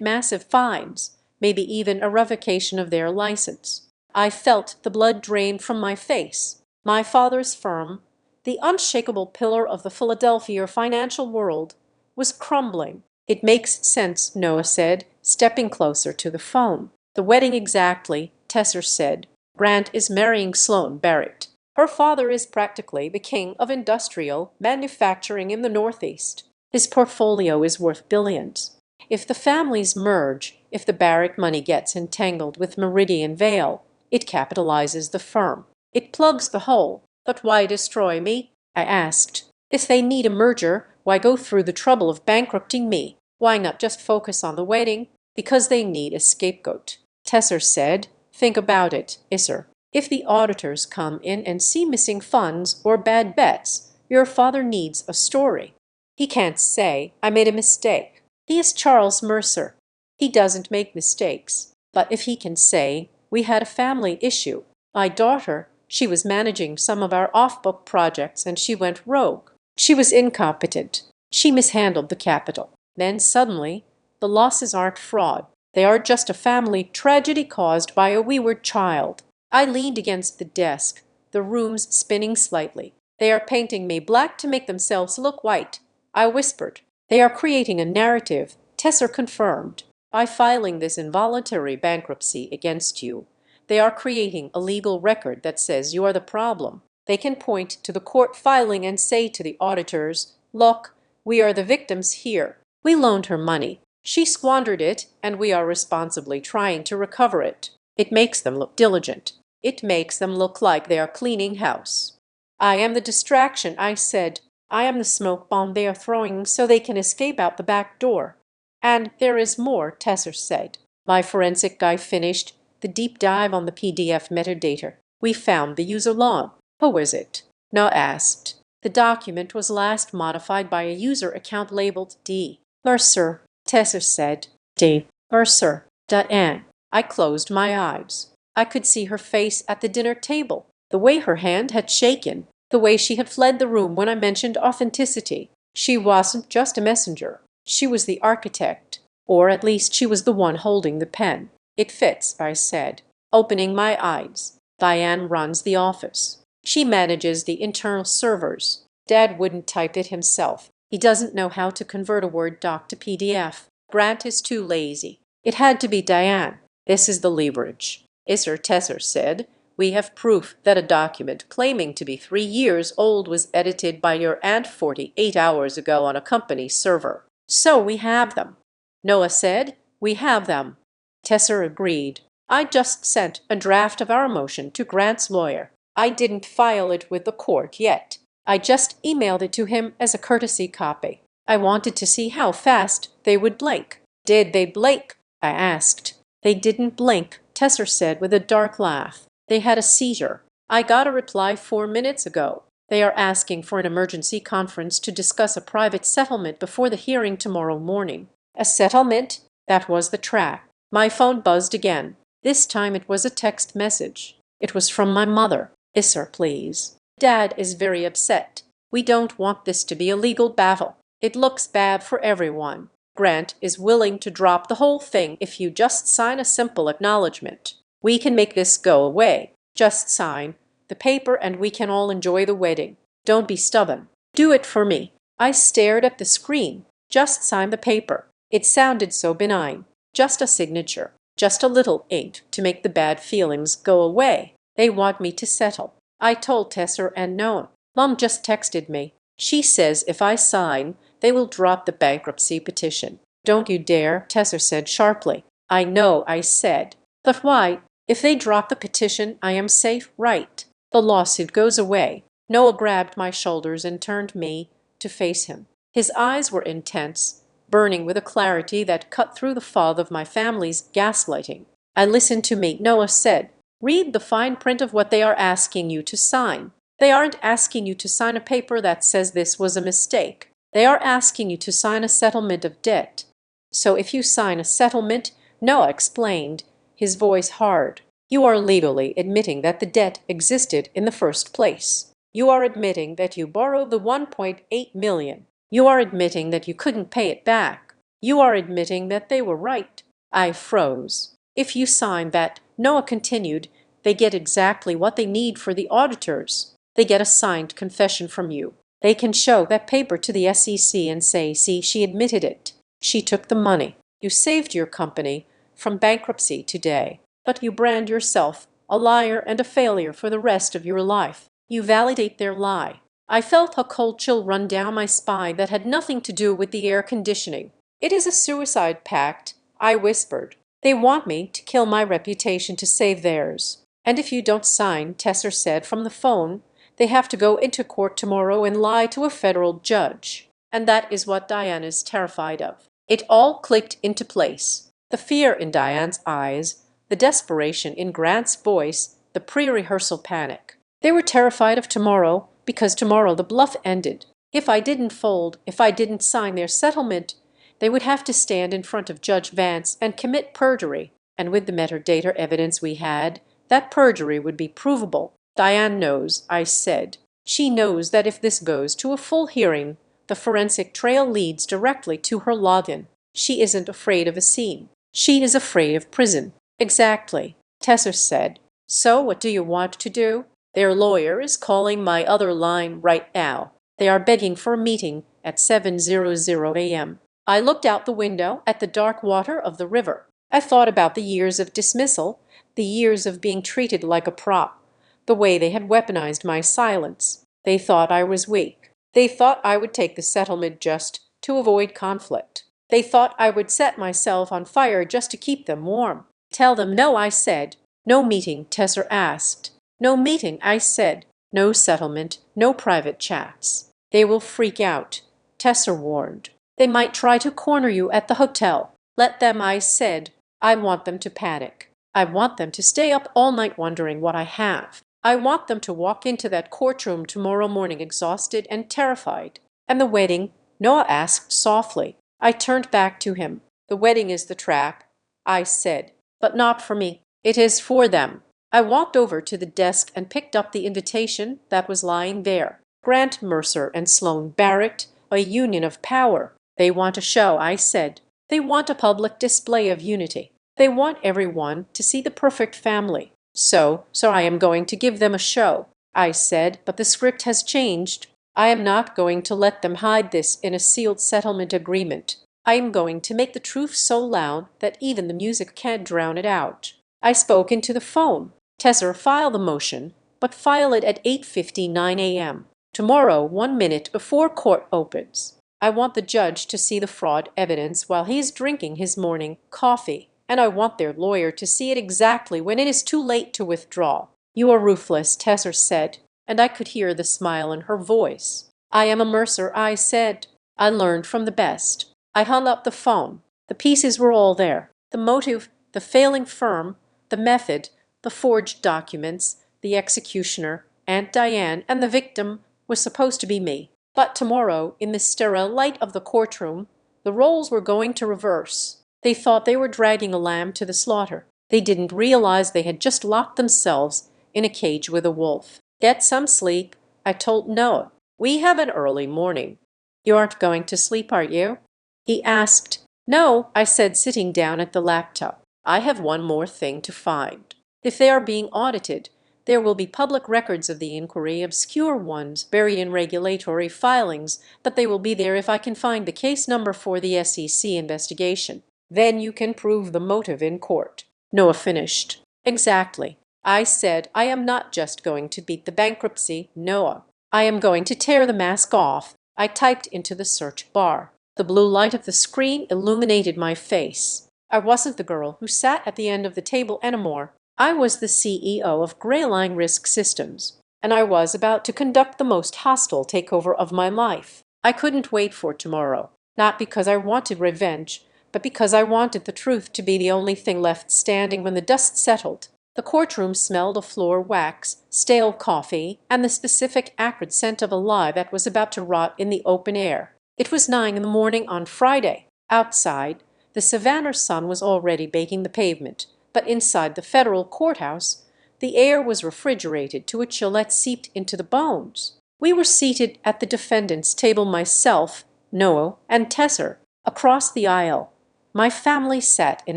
massive fines, maybe even a revocation of their license." I felt the blood drain from my face. My father's firm, the unshakable pillar of the Philadelphia financial world, was crumbling. "It makes sense," Noah said, stepping closer to the phone. "The wedding exactly," Tesser said. "Grant is marrying Sloan Barrett. Her father is practically the king of industrial manufacturing in the Northeast. His portfolio is worth billions. If the families merge, if the Barrett money gets entangled with Meridian Vale, it capitalizes the firm. It plugs the hole. But why destroy me?" I asked. "If they need a merger, why go through the trouble of bankrupting me? Why not just focus on the wedding? Because they need a scapegoat." Tesser said, "Think about it, Isser. If the auditors come in and see missing funds or bad bets, your father needs a story. He can't say, 'I made a mistake.' He is Charles Mercer. He doesn't make mistakes. But if he can say, 'We had a family issue. My daughter, she was managing some of our off-book projects and she went rogue. She was incompetent. She mishandled the capital.' Then suddenly, the losses aren't fraud. They are just a family tragedy caused by a wayward child." I leaned against the desk, the room's spinning slightly. "They are painting me black to make themselves look white," I whispered. "They are creating a narrative," Tesser confirmed. "By filing this involuntary bankruptcy against you, they are creating a legal record that says you are the problem. They can point to the court filing and say to the auditors, 'Look, we are the victims here. We loaned her money. She squandered it, and we are responsibly trying to recover it.' It makes them look diligent. It makes them look like they are cleaning house." "I am the distraction," I said. "I am the smoke bomb they are throwing so they can escape out the back door." "And there is more," Tesser said. My forensic guy finished the deep dive on the PDF metadata. We found the user log. Who is it? No asked. The document was last modified by a user account labeled D. Mercer, Tessa said. D. Mercer. Diane. I closed my eyes. I could see her face at the dinner table, the way her hand had shaken, the way she had fled the room when I mentioned authenticity. She wasn't just a messenger. She was the architect, or at least she was the one holding the pen. It fits, I said, opening my eyes. Diane runs the office. She manages the internal servers. Dad wouldn't type it himself. He doesn't know how to convert a Word doc to PDF. Grant is too lazy. It had to be Diane. This is the leverage. Isser Tesser said, we have proof that a document claiming to be 3 years old was edited by your aunt 48 hours ago on a company server. So we have them. Noah said, we have them. Tesser agreed. I just sent a draft of our motion to Grant's lawyer. I didn't file it with the court yet. I just emailed it to him as a courtesy copy. I wanted to see how fast they would blink. Did they blink? I asked. They didn't blink, Tesser said with a dark laugh. They had a seizure. I got a reply 4 minutes ago. They are asking for an emergency conference to discuss a private settlement before the hearing tomorrow morning. A settlement? That was the track. My phone buzzed again. This time it was a text message. It was from my mother. Isser, please. Dad is very upset. We don't want this to be a legal battle. It looks bad for everyone. Grant is willing to drop the whole thing if you just sign a simple acknowledgement. We can make this go away. Just sign the paper and we can all enjoy the wedding. Don't be stubborn. Do it for me. I stared at the screen. Just sign the paper. It sounded so benign. Just a signature. Just a little ink to make the bad feelings go away. They want me to settle. I told Tesser and Noah. Mom just texted me. She says if I sign, they will drop the bankruptcy petition. Don't you dare, Tesser said sharply. I know, I said. But why? If they drop the petition, I am safe, right? The lawsuit goes away. Noah grabbed my shoulders and turned me to face him. His eyes were intense, burning with a clarity that cut through the fog of my family's gaslighting. I listened to me, Noah said. Read the fine print of what they are asking you to sign. They aren't asking you to sign a paper that says this was a mistake. They are asking you to sign a settlement of debt. So if you sign a settlement, Noah explained, his voice hard, you are legally admitting that the debt existed in the first place. You are admitting that you borrowed the $1.8 million. You are admitting that you couldn't pay it back. You are admitting that they were right. I froze. If you sign that, Noah continued, they get exactly what they need for the auditors. They get a signed confession from you. They can show that paper to the SEC and say, see, she admitted it. She took the money. You saved your company from bankruptcy today. But you brand yourself a liar and a failure for the rest of your life. You validate their lie. I felt a cold chill run down my spine that had nothing to do with the air conditioning. It is a suicide pact, I whispered. They want me to kill my reputation to save theirs. And if you don't sign, Tesser said from the phone, they have to go into court tomorrow and lie to a federal judge. And that is what Diane is terrified of. It all clicked into place. The fear in Diane's eyes, the desperation in Grant's voice, the pre-rehearsal panic. They were terrified of tomorrow because tomorrow the bluff ended. If I didn't fold, if I didn't sign their settlement, they would have to stand in front of Judge Vance and commit perjury. And with the metadata evidence we had, that perjury would be provable. Diane knows, I said. She knows that if this goes to a full hearing, the forensic trail leads directly to her login. She isn't afraid of a scene. She is afraid of prison. Exactly, Tesser said. So what do you want to do? Their lawyer is calling my other line right now. They are begging for a meeting at 7:00 a.m. I looked out the window at the dark water of the river. I thought about the years of dismissal, the years of being treated like a prop, the way they had weaponized my silence. They thought I was weak. They thought I would take the settlement just to avoid conflict. They thought I would set myself on fire just to keep them warm. Tell them no, I said. No meeting, Tesser asked. No meeting, I said. No settlement, no private chats. They will freak out, Tesser warned. They might try to corner you at the hotel. Let them, I said. I want them to panic. I want them to stay up all night wondering what I have. I want them to walk into that courtroom tomorrow morning exhausted and terrified. And the wedding? Noah asked softly. I turned back to him. The wedding is the trap, I said, but not for me. It is for them. I walked over to the desk and picked up the invitation that was lying there. Grant Mercer and Sloan Barrett, a union of power. They want a show, I said. They want a public display of unity. They want everyone to see the perfect family. So I am going to give them a show, I said, but the script has changed. I am not going to let them hide this in a sealed settlement agreement. I am going to make the truth so loud that even the music can't drown it out. I spoke into the phone. Tesser, file the motion, but file it at 8:59 a.m. tomorrow, 1 minute before court opens. I want the judge to see the fraud evidence while he is drinking his morning coffee, and I want their lawyer to see it exactly when it is too late to withdraw. You are ruthless, Tesser said, and I could hear the smile in her voice. I am a Mercer, I said. I learned from the best. I hung up the phone. The pieces were all there. The motive, the failing firm, the method, the forged documents, the executioner, Aunt Diane, and the victim was supposed to be me. But tomorrow, in the sterile light of the courtroom, the roles were going to reverse. They thought they were dragging a lamb to the slaughter. They didn't realize they had just locked themselves in a cage with a wolf. Get some sleep, I told Noah. We have an early morning. You aren't going to sleep, are you? He asked. No, I said, sitting down at the laptop. I have one more thing to find. If they are being audited, there will be public records of the inquiry, obscure ones buried in regulatory filings, but they will be there if I can find the case number for the SEC investigation. Then you can prove the motive in court. Noah finished. Exactly. I said, I am not just going to beat the bankruptcy, Noah. I am going to tear the mask off. I typed into the search bar. The blue light of the screen illuminated my face. I wasn't the girl who sat at the end of the table anymore. I was the CEO of Greyline Risk Systems, and I was about to conduct the most hostile takeover of my life. I couldn't wait for tomorrow, not because I wanted revenge, but because I wanted the truth to be the only thing left standing when the dust settled. The courtroom smelled of floor wax, stale coffee, and the specific acrid scent of a lie that was about to rot in the open air. It was 9 in the morning on Friday. Outside, the Savannah sun was already baking the pavement, but inside the federal courthouse, the air was refrigerated to a chill that seeped into the bones. We were seated at the defendant's table, myself, Noah, and Tesser. Across the aisle, my family sat in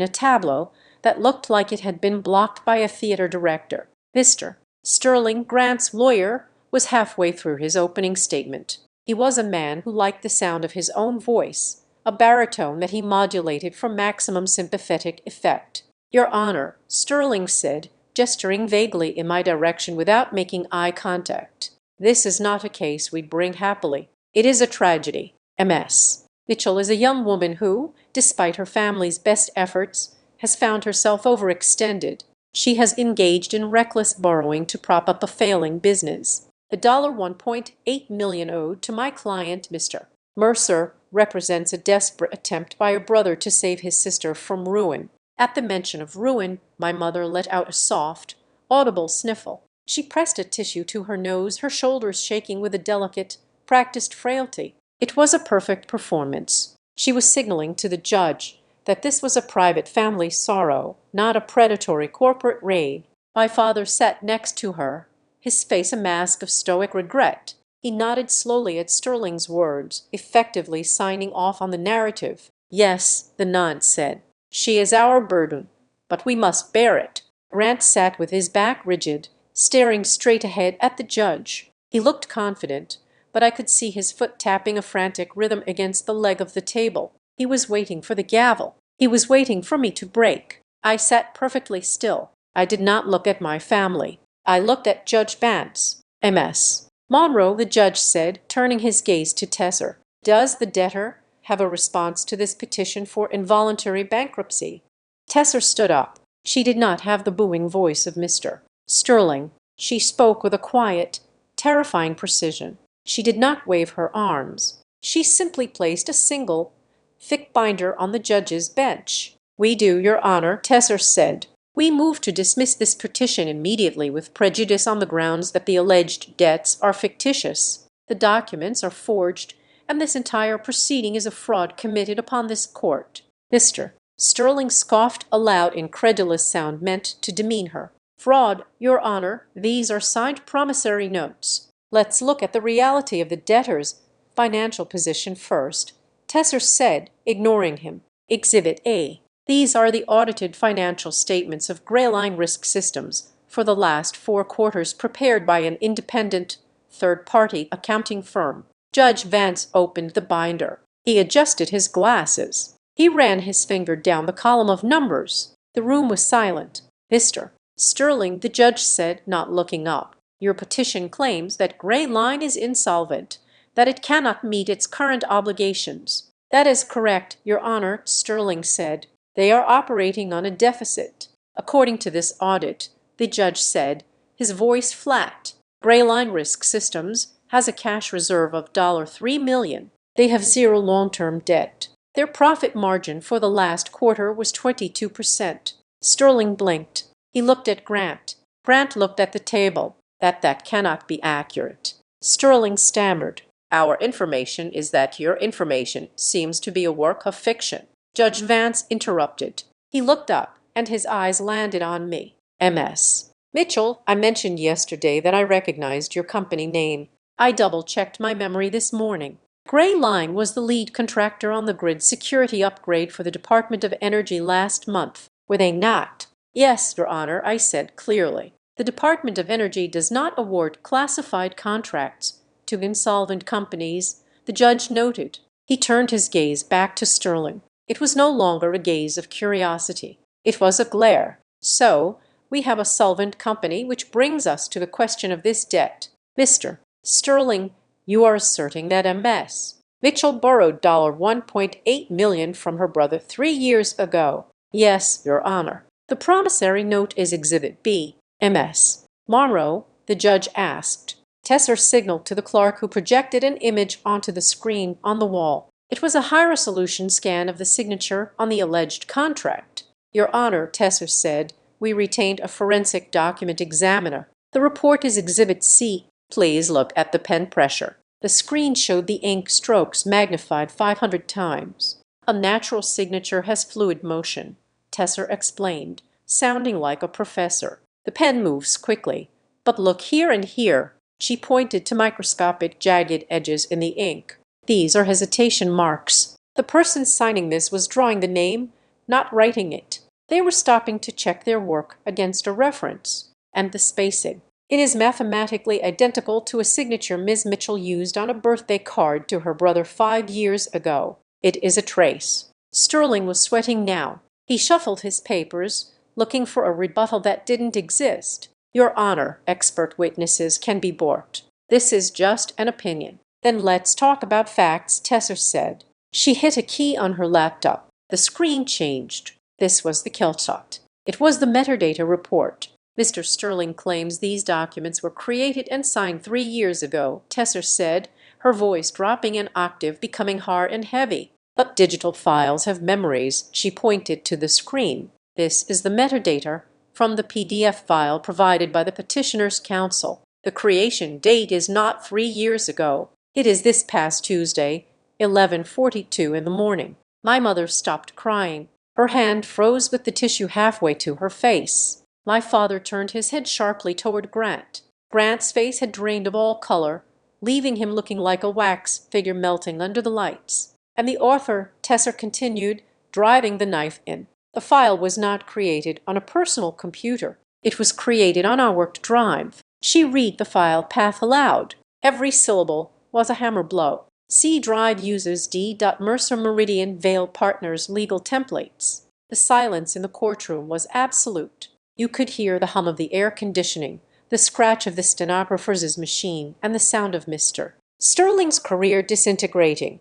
a tableau that looked like it had been blocked by a theater director. Mr. Sterling, Grant's lawyer, was halfway through his opening statement. He was a man who liked the sound of his own voice, a baritone that he modulated for maximum sympathetic effect. Your Honor, Sterling said, gesturing vaguely in my direction without making eye contact. This is not a case we'd bring happily. It is a tragedy. MS. Mitchell is a young woman who, despite her family's best efforts, has found herself overextended. She has engaged in reckless borrowing to prop up a failing business. The $1.8 million owed to my client, Mr. Mercer, represents a desperate attempt by a brother to save his sister from ruin. At the mention of ruin, my mother let out a soft, audible sniffle. She pressed a tissue to her nose, her shoulders shaking with a delicate, practiced frailty. It was a perfect performance. She was signaling to the judge that this was a private family sorrow, not a predatory corporate raid. My father sat next to her, his face a mask of stoic regret. He nodded slowly at Sterling's words, effectively signing off on the narrative. Yes, the nod said. She is our burden, but we must bear it. Grant sat with his back rigid, staring straight ahead at the judge. He looked confident, but I could see his foot tapping a frantic rhythm against the leg of the table. He was waiting for the gavel. He was waiting for me to break. I sat perfectly still. I did not look at my family. I looked at Judge Vance. MS. Monroe, the judge said, turning his gaze to Tesser. Does the debtor have a response to this petition for involuntary bankruptcy? Tesser stood up. She did not have the booing voice of Mr. Sterling. She spoke with a quiet, terrifying precision. She did not wave her arms. She simply placed a single, thick binder on the judge's bench. "We do, Your Honor," Tesser said. "We move to dismiss this petition immediately with prejudice on the grounds that the alleged debts are fictitious, the documents are forged, and this entire proceeding is a fraud committed upon this court." Mr. Sterling scoffed aloud, incredulous sound meant to demean her. "Fraud, Your Honor, these are signed promissory notes. Let's look at the reality of the debtor's financial position first," Tesser said, ignoring him. "Exhibit A. These are the audited financial statements of Grayline Risk Systems for the last 4 quarters prepared by an independent, third-party accounting firm." Judge Vance opened the binder. He adjusted his glasses. He ran his finger down the column of numbers. The room was silent. "Mr. Sterling," the judge said, not looking up, "your petition claims that Grayline is insolvent, that it cannot meet its current obligations." "That is correct, Your Honor," Sterling said. "They are operating on a deficit. According to this audit," the judge said, his voice flat, "Grayline Risk Systems has a cash reserve of $3 million. They have 0 long-term debt. Their profit margin for the last quarter was 22%. Sterling blinked. He looked at Grant. Grant looked at the table. That cannot be accurate." Sterling stammered. "Our information is that your information seems to be a work of fiction." Judge Vance interrupted. He looked up, and his eyes landed on me. "MS. Mitchell, I mentioned yesterday that I recognized your company name. I double-checked my memory this morning. Grayline was the lead contractor on the grid security upgrade for the Department of Energy last month, were they not?" "Yes, Your Honor," I said clearly. "The Department of Energy does not award classified contracts to insolvent companies," the judge noted. He turned his gaze back to Sterling. It was no longer a gaze of curiosity. It was a glare. "So, we have a solvent company, which brings us to the question of this debt. Mr. Sterling, you are asserting that MS. Mitchell borrowed $1.8 million from her brother 3 years ago." "Yes, Your Honor." "The promissory note is Exhibit B. MS. Monroe," the judge asked. Tesser signaled to the clerk, who projected an image onto the screen on the wall. It was a high-resolution scan of the signature on the alleged contract. "Your Honor," Tesser said, "we retained a forensic document examiner. The report is Exhibit C. Please look at the pen pressure." The screen showed the ink strokes magnified 500 times. "A natural signature has fluid motion," Tesser explained, sounding like a professor. "The pen moves quickly. But look here and here." She pointed to microscopic jagged edges in the ink. "These are hesitation marks. The person signing this was drawing the name, not writing it. They were stopping to check their work against a reference. And the spacing. It is mathematically identical to a signature Ms. Mitchell used on a birthday card to her brother 5 years ago. It is a trace." Sterling was sweating now. He shuffled his papers, looking for a rebuttal that didn't exist. "Your Honor, expert witnesses can be brought. This is just an opinion." "Then let's talk about facts," Tesser said. She hit a key on her laptop. The screen changed. This was the kill shot. It was the metadata report. "Mr. Sterling claims these documents were created and signed 3 years ago," Tesser said, her voice dropping an octave, becoming hard and heavy. "But digital files have memories." She pointed to the screen. "This is the metadata from the PDF file provided by the petitioner's counsel. The creation date is not 3 years ago. It is this past Tuesday, 11:42 in the morning." My mother stopped crying. Her hand froze with the tissue halfway to her face. My father turned his head sharply toward Grant. Grant's face had drained of all color, leaving him looking like a wax figure melting under the lights. "And the author," Tesser continued, driving the knife in. "The file was not created on a personal computer. It was created on our work drive." She read the file path aloud. Every syllable was a hammer blow. "C drive uses D. Mercer Meridian Vale Partners legal templates." The silence in the courtroom was absolute. You could hear the hum of the air conditioning, the scratch of the stenographer's machine, and the sound of Mr. Sterling's career disintegrating.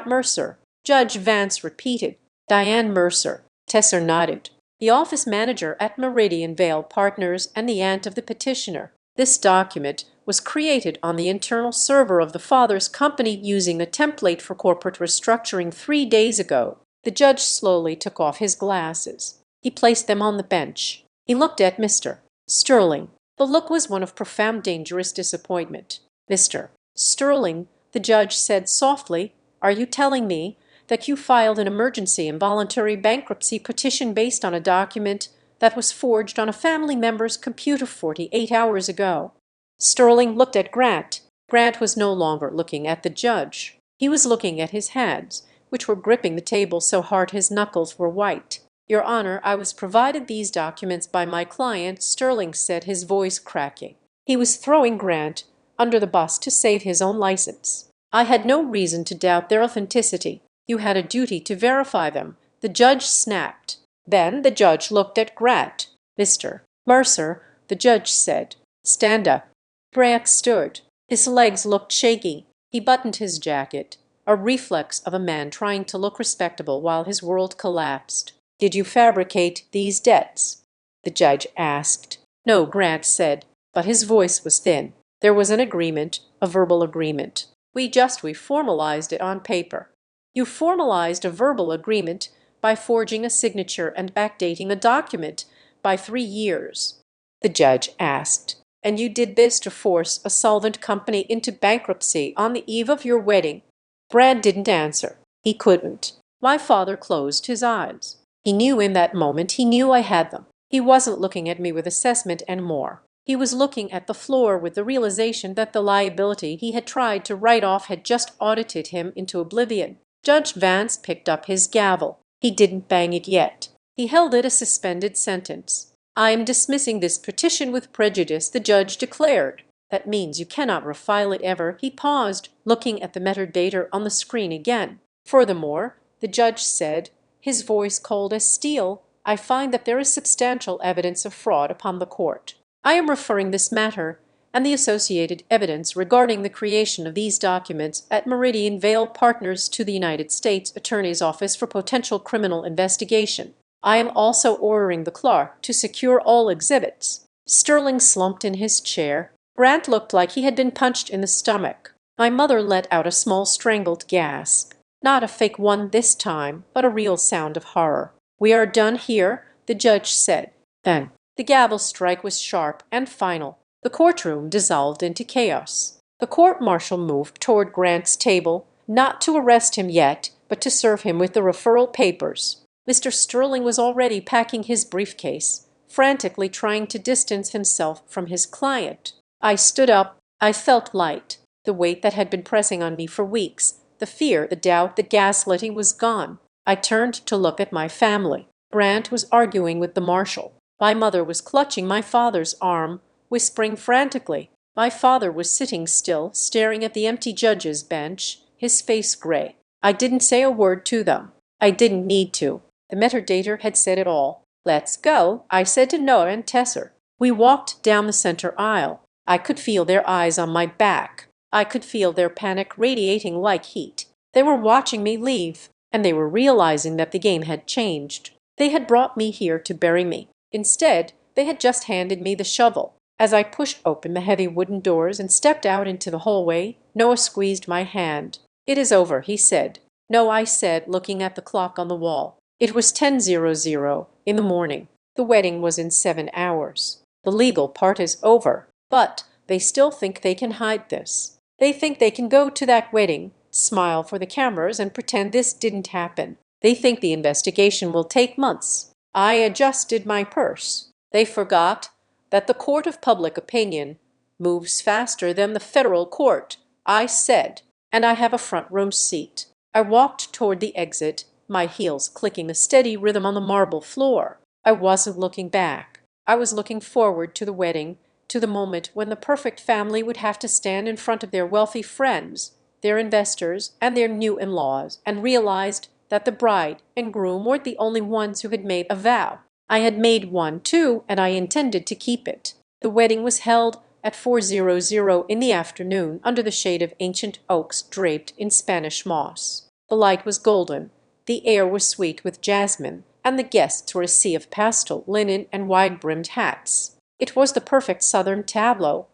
Mercer. Judge Vance repeated. "Diane Mercer." Tesser nodded. "The office manager at Meridian Vale Partners and the aunt of the petitioner. This document was created on the internal server of the father's company using a template for corporate restructuring 3 days ago. The judge slowly took off his glasses. He placed them on the bench. He looked at Mr. Sterling. The look was one of profound, dangerous disappointment. "Mr. Sterling," the judge said softly, "are you telling me that you filed an emergency involuntary bankruptcy petition based on a document that was forged on a family member's computer 48 hours ago?" Sterling looked at Grant. Grant was no longer looking at the judge. He was looking at his hands, which were gripping the table so hard his knuckles were white. "Your Honor, I was provided these documents by my client," Sterling said, his voice cracking. He was throwing Grant under the bus to save his own license. "I had no reason to doubt their authenticity. You had a duty to verify them," the judge snapped. Then the judge looked at Grant. "Mr. Mercer," the judge said, "stand up." Grant stood. His legs looked shaky. He buttoned his jacket, a reflex of a man trying to look respectable while his world collapsed. "Did you fabricate these debts?" the judge asked. "No," Grant said, but his voice was thin. "There was an agreement, a verbal agreement. We formalized it on paper." "You formalized a verbal agreement by forging a signature and backdating a document by 3 years?" the judge asked. "And you did this to force a solvent company into bankruptcy on the eve of your wedding?" Brad didn't answer. He couldn't. My father closed his eyes. He knew in that moment, he knew I had them. He wasn't looking at me with assessment anymore. He was looking at the floor with the realization that the liability he had tried to write off had just audited him into oblivion. Judge Vance picked up his gavel. He didn't bang it yet. He held it a suspended sentence. "I am dismissing this petition with prejudice," the judge declared. "That means you cannot refile it ever." He paused, looking at the metadata on the screen again. "Furthermore," the judge said, his voice cold as steel, "I find that there is substantial evidence of fraud upon the court. I am referring this matter and the associated evidence regarding the creation of these documents at Meridian Vale Partners to the United States Attorney's Office for potential criminal investigation. I am also ordering the clerk to secure all exhibits." Sterling slumped in his chair. Grant looked like he had been punched in the stomach. My mother let out a small strangled gasp. Not a fake one this time, but a real sound of horror. "We are done here," the judge said. Then the gavel strike was sharp and final. The courtroom dissolved into chaos. The court-martial moved toward Grant's table, not to arrest him yet, but to serve him with the referral papers. Mr. Sterling was already packing his briefcase, frantically trying to distance himself from his client. I stood up. I felt light. The weight that had been pressing on me for weeks, the fear, the doubt, the gaslighting was gone. I turned to look at my family. Grant was arguing with the marshal. My mother was clutching my father's arm, whispering frantically. My father was sitting still, staring at the empty judge's bench, his face gray. I didn't say a word to them. I didn't need to. The metadata had said it all. "Let's go," I said to Noah and Tesser. We walked down the center aisle. I could feel their eyes on my back. I could feel their panic radiating like heat. They were watching me leave, and they were realizing that the game had changed. They had brought me here to bury me. Instead, they had just handed me the shovel. As I pushed open the heavy wooden doors and stepped out into the hallway, Noah squeezed my hand. "It is over," he said. "No," I said, looking at the clock on the wall. It was 10:00 in the morning. The wedding was in 7 hours. The legal part is over, but they still think they can hide this. They think they can go to that wedding, smile for the cameras, and pretend this didn't happen. They think the investigation will take months. I adjusted my purse. They forgot that the court of public opinion moves faster than the federal court, I said, and I have a front row seat. I walked toward the exit, my heels clicking a steady rhythm on the marble floor. I wasn't looking back. I was looking forward to the wedding, to the moment when the perfect family would have to stand in front of their wealthy friends, their investors, and their new in-laws, and realized that the bride and groom weren't the only ones who had made a vow. I had made one too, and I intended to keep it. The wedding was held at 4:00 in the afternoon under the shade of ancient oaks draped in Spanish moss. The light was golden, the air was sweet with jasmine, and the guests were a sea of pastel linen and wide-brimmed hats. It was the perfect southern tableau,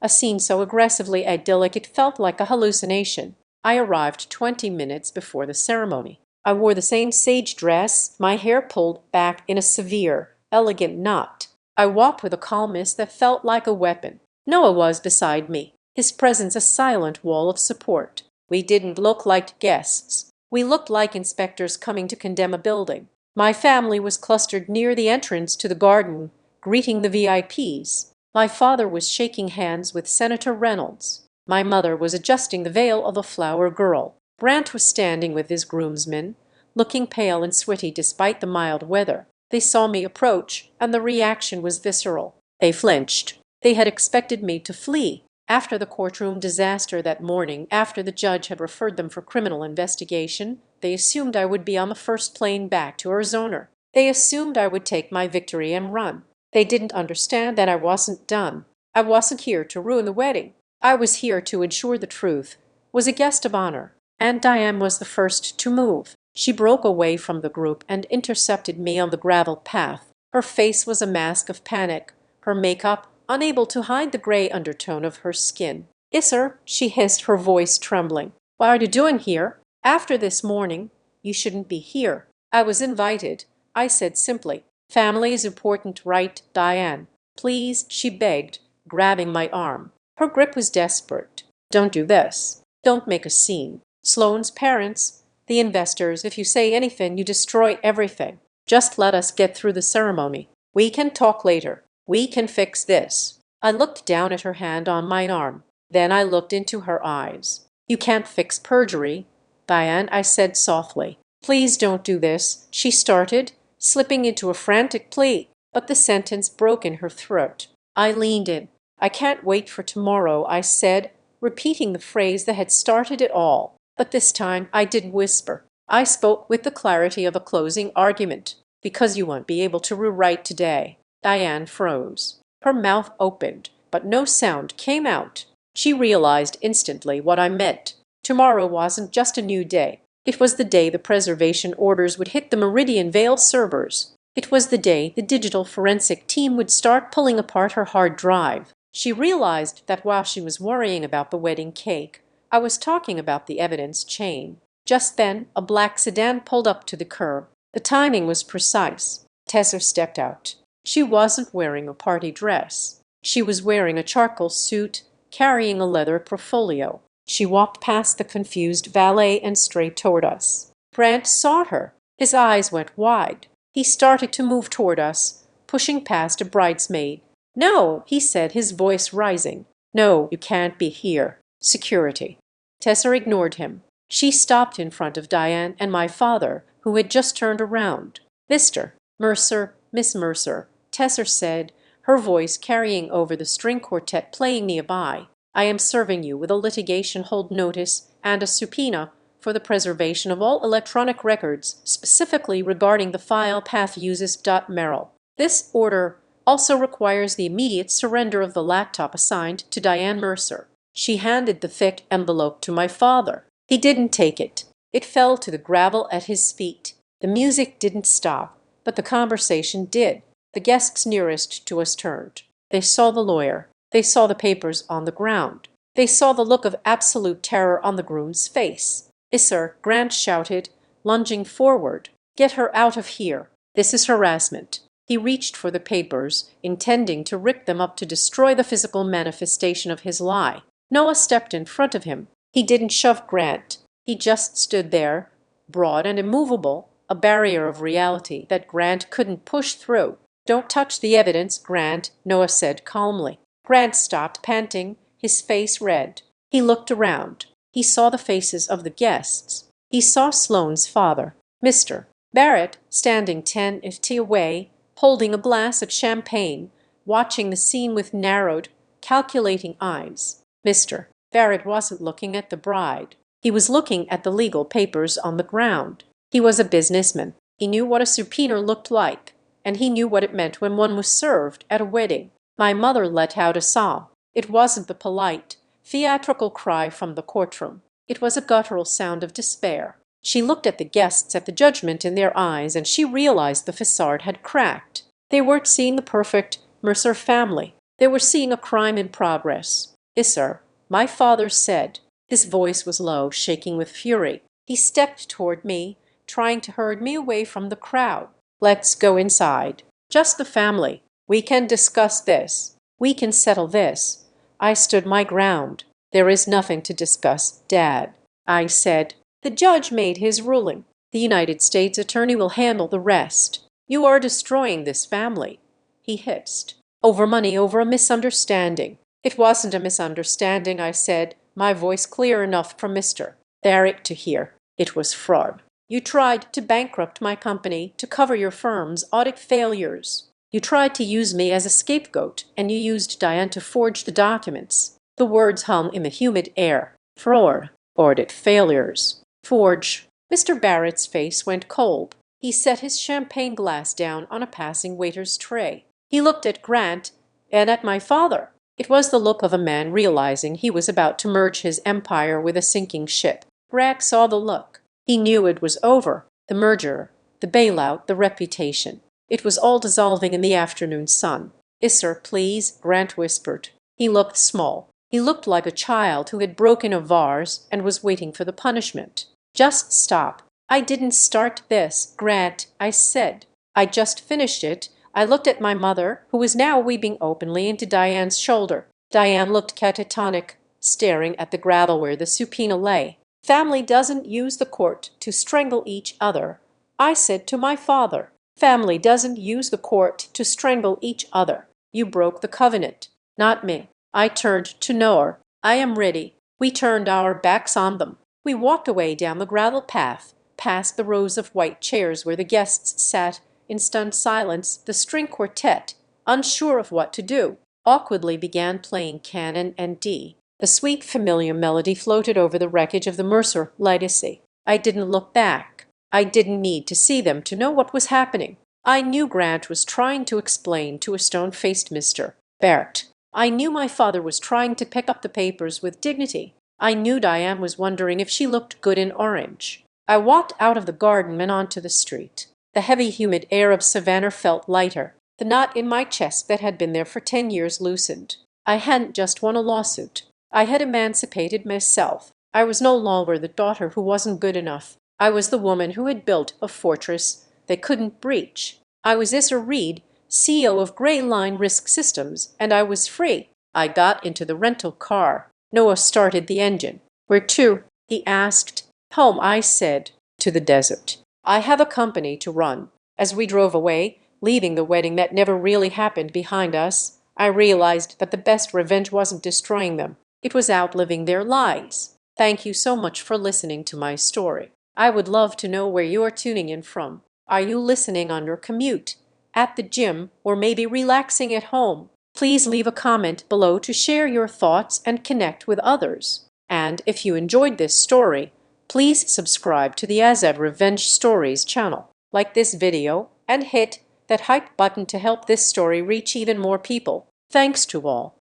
a scene so aggressively idyllic it felt like a hallucination. I arrived 20 minutes before the ceremony. I wore the same sage dress, my hair pulled back in a severe, elegant knot. I walked with a calmness that felt like a weapon. Noah was beside me, his presence a silent wall of support. We didn't look like guests. We looked like inspectors coming to condemn a building. My family was clustered near the entrance to the garden, greeting the VIPs. My father was shaking hands with Senator Reynolds. My mother was adjusting the veil of a flower girl. Brant was standing with his groomsmen, looking pale and sweaty despite the mild weather. They saw me approach, and the reaction was visceral. They flinched. They had expected me to flee. After the courtroom disaster that morning, after the judge had referred them for criminal investigation, they assumed I would be on the first plane back to Arizona. They assumed I would take my victory and run. They didn't understand that I wasn't done. I wasn't here to ruin the wedding. I was here to ensure the truth, was a guest of honor. And Diane was the first to move. She broke away from the group and intercepted me on the gravel path. Her face was a mask of panic, her makeup unable to hide the gray undertone of her skin. "Isser," she hissed, her voice trembling. "What are you doing here? After this morning, you shouldn't be here." "I was invited," I said simply. "Family is important, right, Diane? Please," she begged, grabbing my arm. Her grip was desperate. "Don't do this. Don't make a scene. Sloane's parents, the investors, if you say anything, you destroy everything. Just let us get through the ceremony. We can talk later. We can fix this." I looked down at her hand on my arm. Then I looked into her eyes. "You can't fix perjury, Diane," I said softly. "Please don't do this," she started, slipping into a frantic plea, but the sentence broke in her throat. I leaned in. "I can't wait for tomorrow," I said, repeating the phrase that had started it all. But this time I didn't whisper. I spoke with the clarity of a closing argument. "Because you won't be able to rewrite today." Diane froze. Her mouth opened, but no sound came out. She realized instantly what I meant. Tomorrow wasn't just a new day. It was the day the preservation orders would hit the Meridian Vale servers. It was the day the digital forensic team would start pulling apart her hard drive. She realized that while she was worrying about the wedding cake, I was talking about the evidence chain. Just then, a black sedan pulled up to the curb. The timing was precise. Tessa stepped out. She wasn't wearing a party dress. She was wearing a charcoal suit, carrying a leather portfolio. She walked past the confused valet and straight toward us. Brant saw her. His eyes went wide. He started to move toward us, pushing past a bridesmaid. "No," he said, his voice rising. "No, you can't be here. Security." Tessa ignored him. She stopped in front of Diane and my father, who had just turned around. "Mr. Mercer, Miss Mercer," Tessa said, her voice carrying over the string quartet playing nearby. "I am serving you with a litigation hold notice and a subpoena for the preservation of all electronic records, specifically regarding the file path uses .merrill. This order also requires the immediate surrender of the laptop assigned to Diane Mercer." She handed the thick envelope to my father. He didn't take it. It fell to the gravel at his feet. The music didn't stop, but the conversation did. The guests nearest to us turned. They saw the lawyer. They saw the papers on the ground. They saw the look of absolute terror on the groom's face. "Isser," Grant shouted, lunging forward. "Get her out of here. This is harassment." He reached for the papers, intending to rip them up to destroy the physical manifestation of his lie. Noah stepped in front of him. He didn't shove Grant. He just stood there, broad and immovable, a barrier of reality that Grant couldn't push through. "Don't touch the evidence, Grant," Noah said calmly. Grant stopped, panting, his face red. He looked around. He saw the faces of the guests. He saw Sloane's father, Mr. Barrett, standing 10 feet away, holding a glass of champagne, watching the scene with narrowed, calculating eyes. Mr. Barrett wasn't looking at the bride. He was looking at the legal papers on the ground. He was a businessman. He knew what a subpoena looked like, and he knew what it meant when one was served at a wedding. My mother let out a sob. It wasn't the polite, theatrical cry from the courtroom. It was a guttural sound of despair. She looked at the guests, at the judgment in their eyes, and she realized the facade had cracked. They weren't seeing the perfect Mercer family. They were seeing a crime in progress. "Isser," my father said. His voice was low, shaking with fury. He stepped toward me, trying to herd me away from the crowd. "Let's go inside. Just the family. We can discuss this. We can settle this." I stood my ground. "There is nothing to discuss, Dad," I said. "The judge made his ruling. The United States attorney will handle the rest. You are destroying this family," he hissed. "Over money, over a misunderstanding." "It wasn't a misunderstanding," I said, my voice clear enough for Mr. Barrett to hear. "It was fraud. You tried to bankrupt my company to cover your firm's audit failures. You tried to use me as a scapegoat, and you used Diane to forge the documents." The words hung in the humid air. Fraud, audit failures, forge. Mr. Barrett's face went cold. He set his champagne glass down on a passing waiter's tray. He looked at Grant and at my father. It was the look of a man realizing he was about to merge his empire with a sinking ship. Grant saw the look. He knew it was over. The merger, the bailout, the reputation. It was all dissolving in the afternoon sun. "Yes, sir, please," Grant whispered. He looked small. He looked like a child who had broken a vase and was waiting for the punishment. "Just stop. I didn't start this, Grant," I said. "I just finished it." I looked at my mother, who was now weeping openly into Diane's shoulder. Diane looked catatonic, staring at the gravel where the subpoena lay. "Family doesn't use the court to strangle each other," I said to my father. "Family doesn't use the court to strangle each other. You broke the covenant, not me." I turned to Noor. "I am ready." We turned our backs on them. We walked away down the gravel path, past the rows of white chairs where the guests sat in stunned silence. The string quartet, unsure of what to do, awkwardly began playing Canon and D. The sweet familiar melody floated over the wreckage of the Mercer legacy. I didn't look back. I didn't need to see them to know what was happening. I knew Grant was trying to explain to a stone-faced Mr. Barrett. I knew my father was trying to pick up the papers with dignity. I knew Diane was wondering if she looked good in orange. I walked out of the garden and onto the street. The heavy, humid air of Savannah felt lighter. The knot in my chest that had been there for 10 years loosened. I hadn't just won a lawsuit. I had emancipated myself. I was no longer the daughter who wasn't good enough. I was the woman who had built a fortress they couldn't breach. I was Issa Reed, CEO of Gray Line Risk Systems, and I was free. I got into the rental car. Noah started the engine. "Where to?" he asked. "Home," I said. "To the desert. I have a company to run." As we drove away, leaving the wedding that never really happened behind us, I realized that the best revenge wasn't destroying them. It was outliving their lies. Thank you so much for listening to my story. I would love to know where you are tuning in from. Are you listening on your commute, at the gym, or maybe relaxing at home? Please leave a comment below to share your thoughts and connect with others. And if you enjoyed this story, please subscribe to the Azad Revenge Stories channel. Like this video and hit that hype button to help this story reach even more people. Thanks to all.